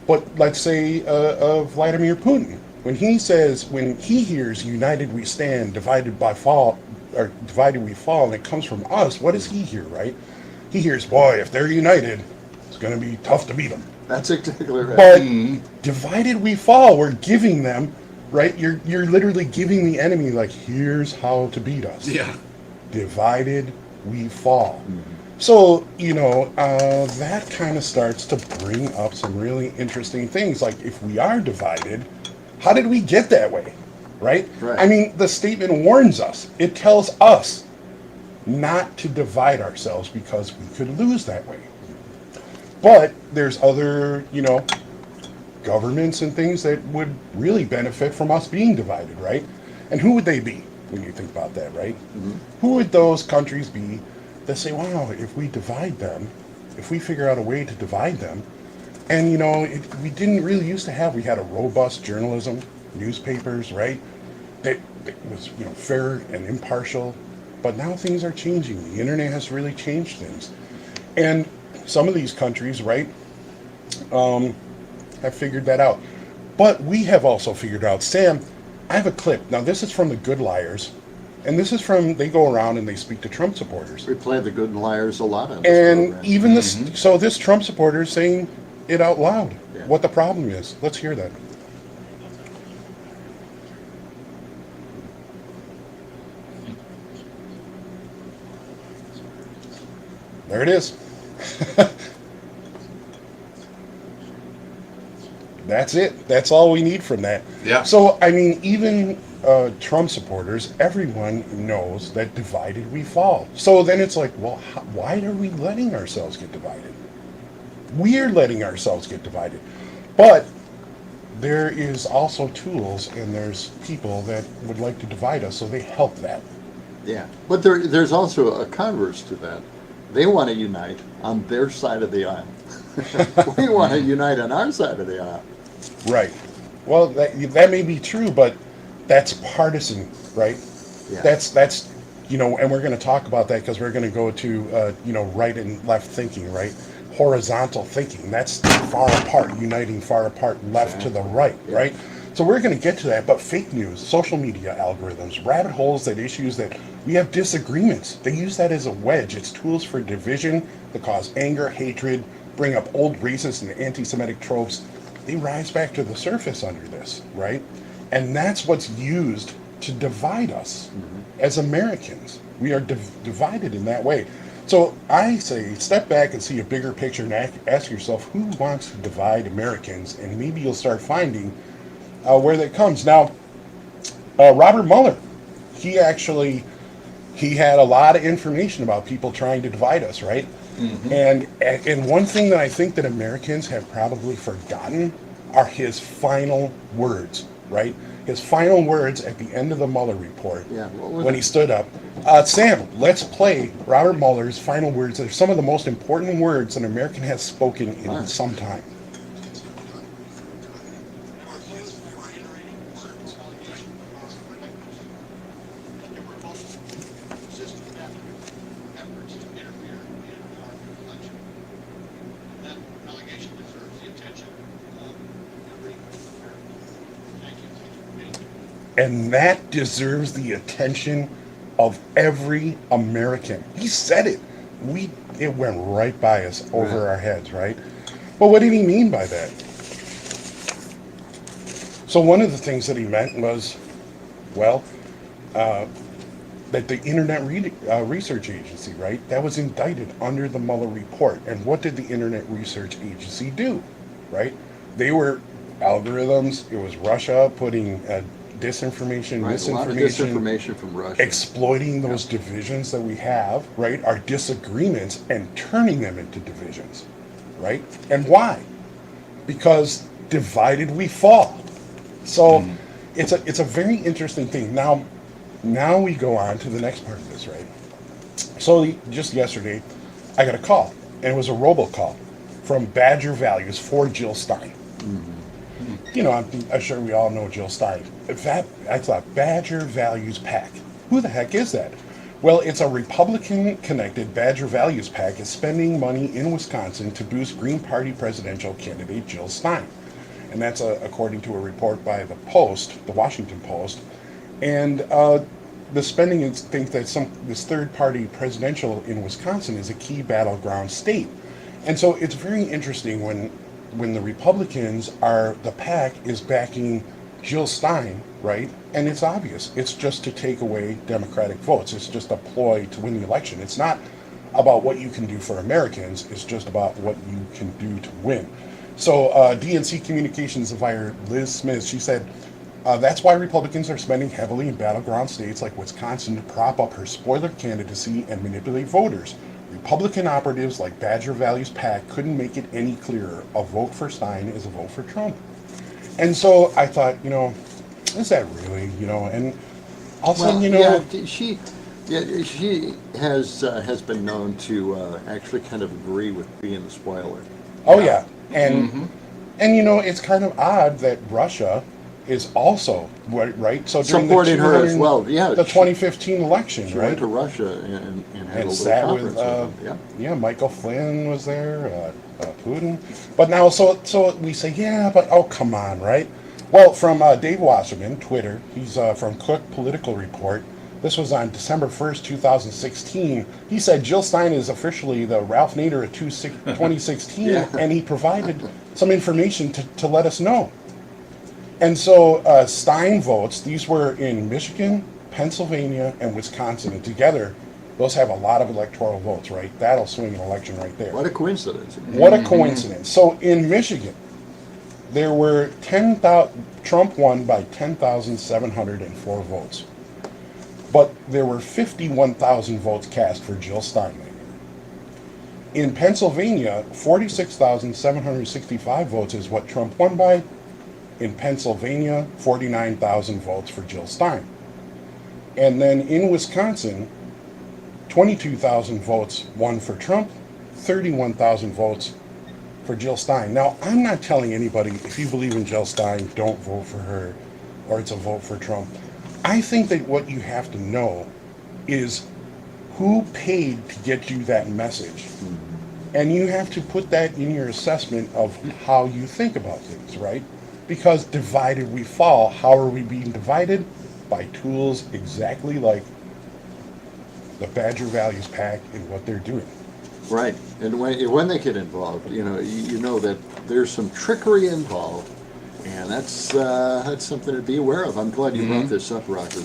But let's say Vladimir Putin, when he hears united we stand, divided we fall, and it comes from us, what does he hear, right? He hears, boy, if they're united, it's going to be tough to beat them. That's exactly right. But divided we fall, we're giving them, right? You're literally giving the enemy, like, here's how to beat us. Yeah. Divided we fall. So, that kind of starts to bring up some really interesting things. Like, if we are divided, how did we get that way? Right? The statement warns us. It tells us not to divide ourselves because we could lose that way. But there's other, governments and things that would really benefit from us being divided, right? And who would they be when you think about that, right? Who would those countries be that say, wow, if we divide them, if we figure out a way to divide them, and we didn't really used to have, we had a robust journalism, newspapers, right? That was, fair and impartial, but now things are changing. The internet has really changed things. And some of these countries, right, have figured that out. But we have also figured out, Sam, I have a clip. Now, this is from the Good Liars. And this is from, they go around and they speak to Trump supporters. We play the Good and Liars a lot on this and program. Even this, so this Trump supporter is saying, it out loud. Yeah. What the problem is. Let's hear that. There it is. That's it. That's all we need from that. Yeah. So, I mean, even Trump supporters, everyone knows that divided we fall. So then it's like, well, why are we letting ourselves get divided? We're letting ourselves get divided. But there is also tools and there's people that would like to divide us, so they help that. Yeah, but there's also a converse to that. They want to unite on their side of the aisle. We want to unite on our side of the aisle. Right. Well, that may be true, but that's partisan, right? Yeah. That's and we're going to talk about that because we're going to go to right and left thinking, right? Horizontal thinking. That's far apart, uniting far apart, left to the right, right? So we're going to get to that, but fake news, social media algorithms, rabbit holes, that issues that we have disagreements. They use that as a wedge. It's tools for division that cause anger, hatred, bring up old racist and anti-Semitic tropes. They rise back to the surface under this, right? And that's what's used to divide us as Americans. We are divided in that way. So I say, step back and see a bigger picture and ask yourself, who wants to divide Americans? And maybe you'll start finding where that comes. Now, Robert Mueller, he had a lot of information about people trying to divide us, right? And one thing that I think that Americans have probably forgotten are his final words, right? His final words at the end of the Mueller report, when he stood up. Sam, let's play Robert Mueller's final words. They're some of the most important words an American has spoken in some time. And that deserves the attention of every American. He said it. It went right by us, over our heads, right? But what did he mean by that? So one of the things that he meant was, that the Internet Research Agency, right, that was indicted under the Mueller report. And what did the Internet Research Agency do, right? They were algorithms. It was Russia putting disinformation, misinformation, disinformation from Russia, exploiting those divisions that we have, right? Our disagreements and turning them into divisions, right? And why? Because divided we fall. So it's a very interesting thing. Now we go on to the next part of this, right? So just yesterday, I got a call, and it was a robocall from Badger Values for Jill Stein. I'm sure we all know Jill Stein. In fact, I thought, Badger Values PAC. Who the heck is that? Well, it's a Republican-connected Badger Values PAC is spending money in Wisconsin to boost Green Party presidential candidate Jill Stein. And that's according to a report by the Washington Post. And the spending is think that this third-party presidential in Wisconsin is a key battleground state. And so it's very interesting when the Republicans the PAC is backing Jill Stein, right? And it's obvious. It's just to take away Democratic votes. It's just a ploy to win the election. It's not about what you can do for Americans. It's just about what you can do to win. So DNC Communications advisor Liz Smith, she said, that's why Republicans are spending heavily in battleground states like Wisconsin to prop up her spoiler candidacy and manipulate voters. Republican operatives like Badger Values PAC couldn't make it any clearer. A vote for Stein is a vote for Trump. And so I thought, is that really, and also, she has been known to actually kind of agree with being the spoiler. Oh yeah, and it's kind of odd that Russia is also right. So supporting her as well. Yeah, the 2015 election, she right? Went to Russia and had a little sat conference with them. Michael Flynn was there, Putin. But now, so we say, but oh come on, right? Well, from Dave Wasserman, Twitter, he's from Cook Political Report. This was on December 1st, 2016. He said Jill Stein is officially the Ralph Nader of 2016, Yeah. and he provided some information to let us know. And so Stein votes, these were in Michigan, Pennsylvania, and Wisconsin, and together, those have a lot of electoral votes, right? That'll swing an election right there. What a coincidence. What a coincidence. So in Michigan, there were 10,000, Trump won by 10,704 votes. But there were 51,000 votes cast for Jill Stein. In Pennsylvania, 46,765 votes is what Trump won by. In Pennsylvania, 49,000 votes for Jill Stein. And then in Wisconsin, 22,000 votes won for Trump, 31,000 votes for Jill Stein. Now, I'm not telling anybody, if you believe in Jill Stein, don't vote for her, or it's a vote for Trump. I think that what you have to know is who paid to get you that message. And you have to put that in your assessment of how you think about things, right? Because divided we fall. How are we being divided? By tools exactly like the Badger Values PAC and what they're doing. Right, and when they get involved, you know that there's some trickery involved, and that's something to be aware of. I'm glad you brought this up, Rocker.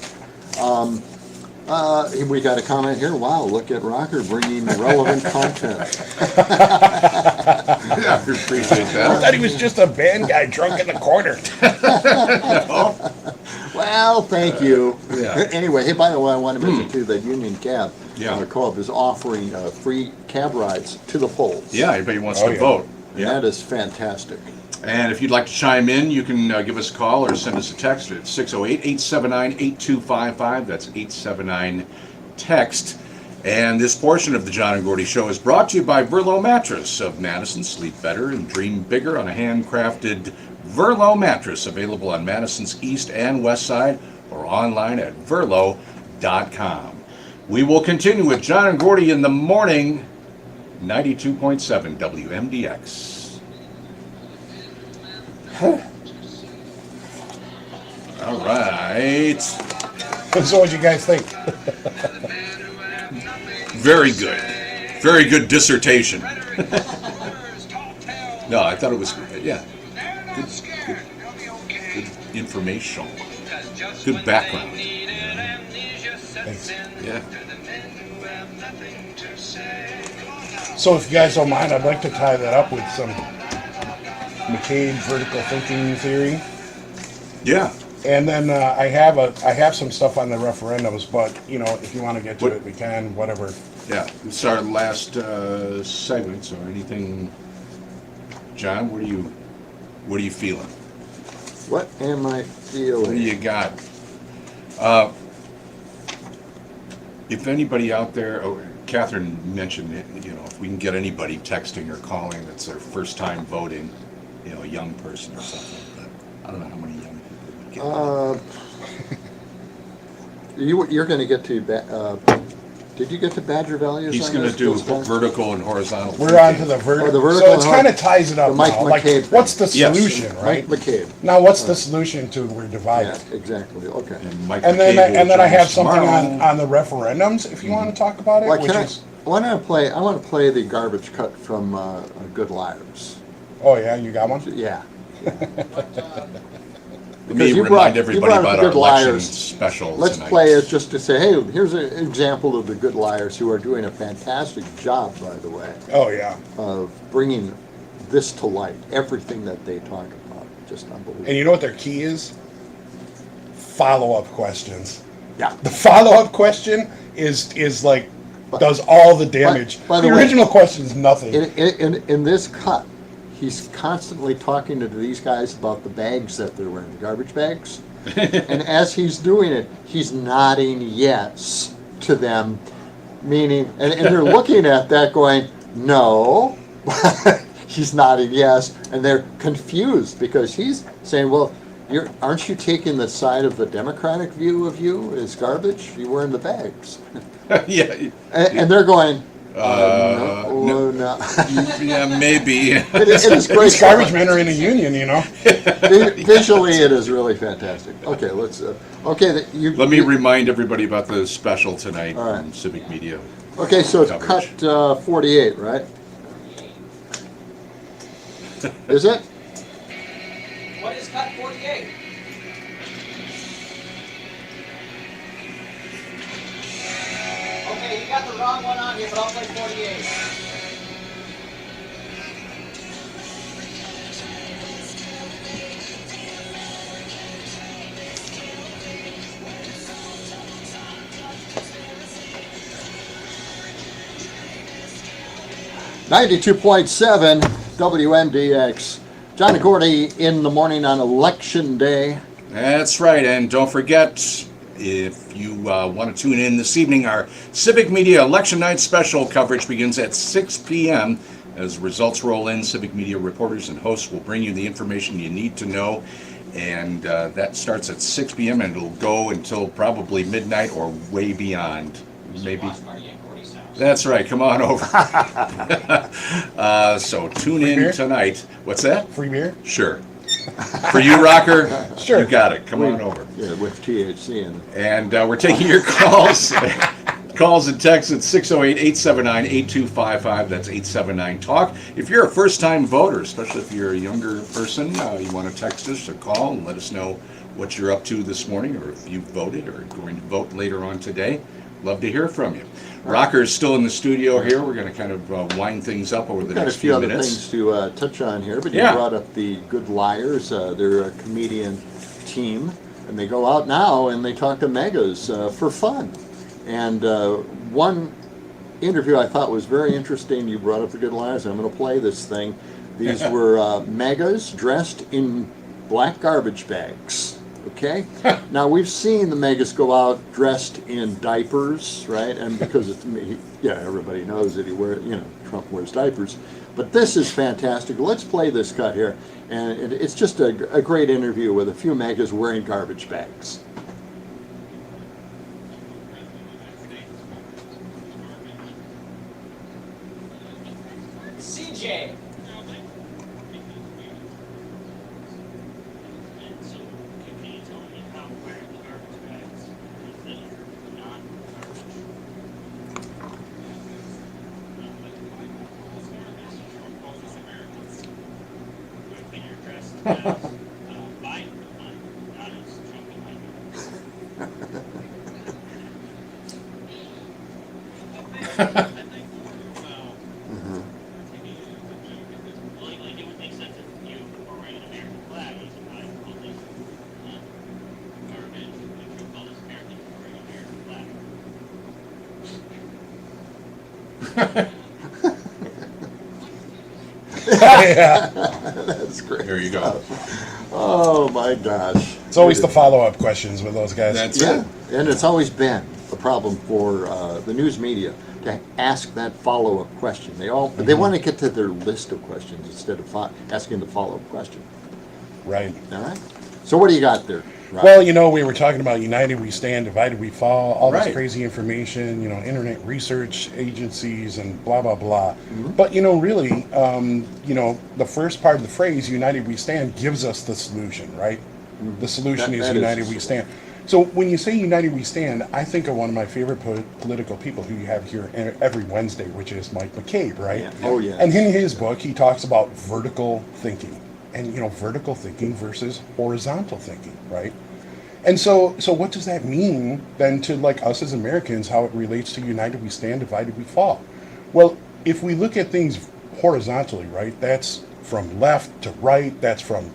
We got a comment here. Wow, look at Rocker bringing relevant content. Yeah, I appreciate I that. thought he was just a band guy drunk in the corner. Well, thank you. Yeah. Anyway, hey, by the way, I want to mention too that Union Cab Co-op is offering free cab rides to the polls. Yeah, anybody wants to vote. And that is fantastic. And if you'd like to chime in, you can give us a call or send us a text at 608-879-8255. That's 879-TEXT. And this portion of the John and Gordy Show is brought to you by Verlo Mattress of Madison. Sleep better and dream bigger on a handcrafted Verlo mattress, available on Madison's east and west side or online at verlo.com. We will continue with John and Gordy in the morning, 92.7 WMDX. All right. So what do you guys think? Very good. Very good dissertation. No, I thought it was, yeah. Good information. Good background. Thanks. Yeah. So if you guys don't mind, I'd like to tie that up with some McCabe vertical thinking theory. Yeah. And then I have some stuff on the referendums, but if you want to get to it, we can. Whatever. Yeah. It's our last segment. So anything, John? What are you feeling? What am I feeling? What do you got? If anybody out there, Catherine mentioned, if we can get anybody texting or calling that's their first time voting, a young person or something. But I don't know how many young people would get. You're going to get to. Did you get to Badger Values? He's going to do vertical and horizontal. We're on to the vertical. the vertical so it kind of ties it up Mike now. McCabe Like, what's the solution, Yes. right? Mike McCabe. Now, what's the solution to we're divided? Yeah, exactly. Okay. And Mike And McCabe will then I join have us something tomorrow. on the referendums, if you want to talk about it. Well, which I is, want to play the garbage cut from Good Liars. oh yeah, you got one? Yeah. Let me you remind brought- everybody you brought about up our Good election Liars. special Let's tonight. play it just to say, hey, here's an example of the Good Liars, who are doing a fantastic job, by the way, Oh yeah. of bringing this to light. Everything that they talk about, just unbelievable. And you know what their key is? Follow-up questions. Yeah. The follow-up question is like does all the damage. by the the way, original question is nothing. In this cut, he's constantly talking to these guys about the bags that they're wearing, the garbage bags. And as he's doing it, he's nodding yes to them, meaning, and they're looking at that going, no. He's nodding yes, and they're confused because he's saying, well, aren't you taking the side of the Democratic view of you as garbage? You're wearing the bags. Yeah. And they're going, No. Yeah, maybe. It is These great. garbage men are in a union, you know. Visually, it is really fantastic. Okay, let's. Let me remind everybody about the special tonight All right. on Civic Media. Okay, so it's coverage. cut 48, right? Is it? What is cut 48? Okay, you got the wrong one on here, but I'll play 48. .7 WMDX. John and Gordy in the morning on Election Day. That's right, and don't forget, if you want to tune in this evening, our Civic Media Election Night special coverage begins at 6 p.m. As results roll in, Civic Media reporters and hosts will bring you the information you need to know, and that starts at 6 p.m. and it'll go until probably midnight or way beyond. Maybe. That's right. Come on over. So tune Free in beer? tonight. What's that? Free beer? Sure. For you, Rocker? Sure. You got it. Come on over. Yeah, with THC in it. And we're taking your calls. Calls and texts at 608-879-8255. That's 879-TALK. If you're a first-time voter, especially if you're a younger person, you want to text us or call and let us know what you're up to this morning, or if you voted or going to vote later on today. Love to hear from you. Rocker is still in the studio here. We're going to kind of wind things up over the Got a next few few other minutes. things to touch on here, but Yeah. you brought up the Good Liars. They're a comedian team, and they go out now and they talk to megas for fun. And one interview I thought was very interesting. You brought up the Good Liars. I'm going to play this thing. These were megas dressed in black garbage bags. Okay. Now we've seen the megas go out dressed in diapers, right? And because it's me, everybody knows that Trump wears diapers. But this is fantastic. Let's play this cut here, and it's just a great interview with a few megas wearing garbage bags. CJ. Yeah. That's great. There you go. Oh my gosh. It's always the follow-up questions with those guys. That's Yeah, it. and it's always been a problem for the news media to ask that follow-up question. They want to get to their list of questions instead of asking the follow-up question. Right. All right. So what do you got there, Rob? Well, we were talking about United We Stand, Divided We Fall, all Right. this crazy information, internet research agencies and blah, blah, blah. Mm-hmm. But, really, the first part of the phrase, United We Stand, gives us the solution, right? The solution That is is United the We Stand. So when you say United We Stand, I think of one of my favorite political people who you have here every Wednesday, which is Mike McCabe, right? Yeah. Oh, yeah. And in his book, he talks about vertical thinking. And, vertical thinking versus horizontal thinking, right? And so what does that mean then to us as Americans, how it relates to United We Stand, Divided We Fall? Well, if we look at things horizontally, right, that's from left to right, that's from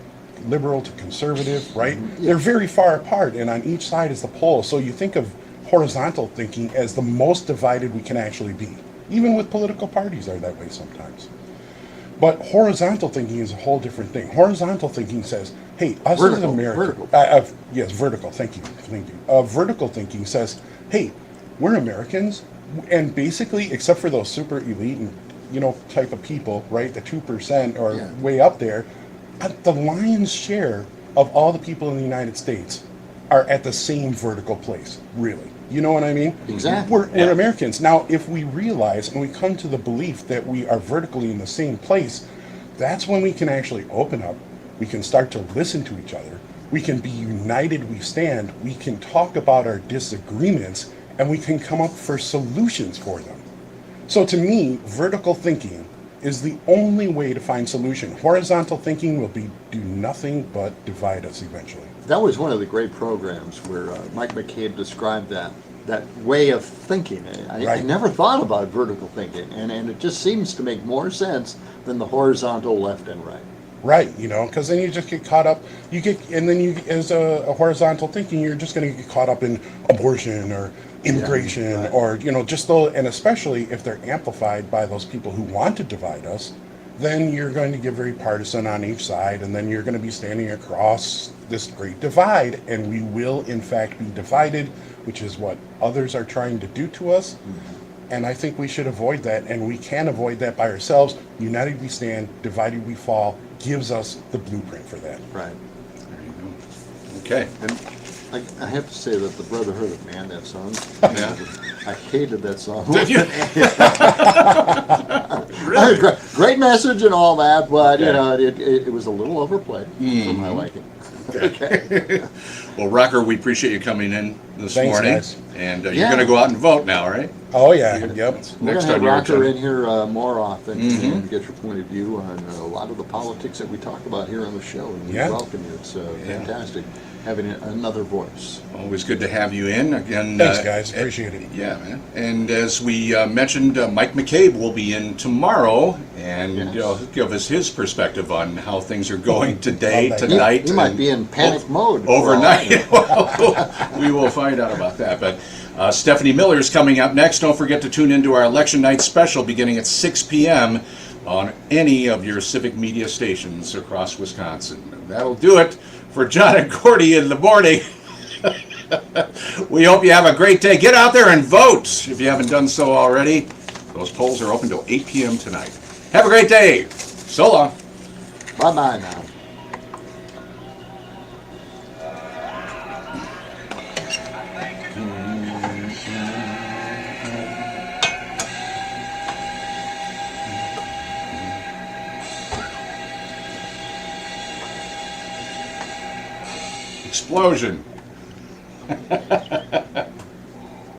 liberal to conservative, right? They're very far apart, and on each side is the pole. So you think of horizontal thinking as the most divided we can actually be. Even with political parties are that way sometimes. But horizontal thinking is a whole different thing. Horizontal thinking says, hey, us as Americans... yes, vertical, thank you. Vertical thinking says, hey, we're Americans, and basically, except for those super elite and, type of people, right, the 2% or way up there, the lion's share of all the people in the United States are at the same vertical place, really. You know what I mean? Exactly. We're Americans. Now, if we realize and we come to the belief that we are vertically in the same place, that's when we can actually open up. We can start to listen to each other. We can be united, we stand. We can talk about our disagreements, and we can come up for solutions for them. So to me, vertical thinking is the only way to find solution. Horizontal thinking will do nothing but divide us eventually. That was one of the great programs where Mike McCabe described that way of thinking. I Right. never thought about vertical thinking, and it just seems to make more sense than the horizontal left and right. Right, because then you just get caught up. As a horizontal thinking, you're just going to get caught up in abortion or immigration, Yeah, right. or just those, and especially if they're amplified by those people who want to divide us, then you're going to get very partisan on each side, and then you're going to be standing across this great divide, and we will in fact be divided, which is what others are trying to do to us. And I think we should avoid that, and we can avoid that by ourselves. United we stand, divided we fall gives us the blueprint for that. Right. There you go. Okay. And I have to say that the Brotherhood of Man, that song, Yeah. I hated that song. Did you? Great message and all that, but Okay. it was a little overplayed for my liking. Okay. Well, Rocker, we appreciate you coming in this Thanks, morning. guys. And you're Yeah. going to go out and vote now, right? Oh yeah, yep. We're Next going to on have your Rocker agenda. in here more often and get your point of view on a lot of the politics that we talk about here on the show. And we Yeah. welcome you. It's fantastic having another voice. Always good to have you in again. Thanks, guys. Appreciate it. Yeah, man. And as we mentioned, Mike McCabe will be in tomorrow, and Yes. he'll give us his perspective on how things are going today, Love that. tonight. He might and be in panic mode. overnight. We will find out about that. But Stephanie Miller is coming up next. Don't forget to tune into our election night special beginning at 6 p.m. on any of your civic media stations across Wisconsin. And that'll do it for John and Gordy in the morning. We hope you have a great day. Get out there and vote if you haven't done so already. Those polls are open till 8 p.m. tonight. Have a great day. So long. Bye-bye now. Explosion.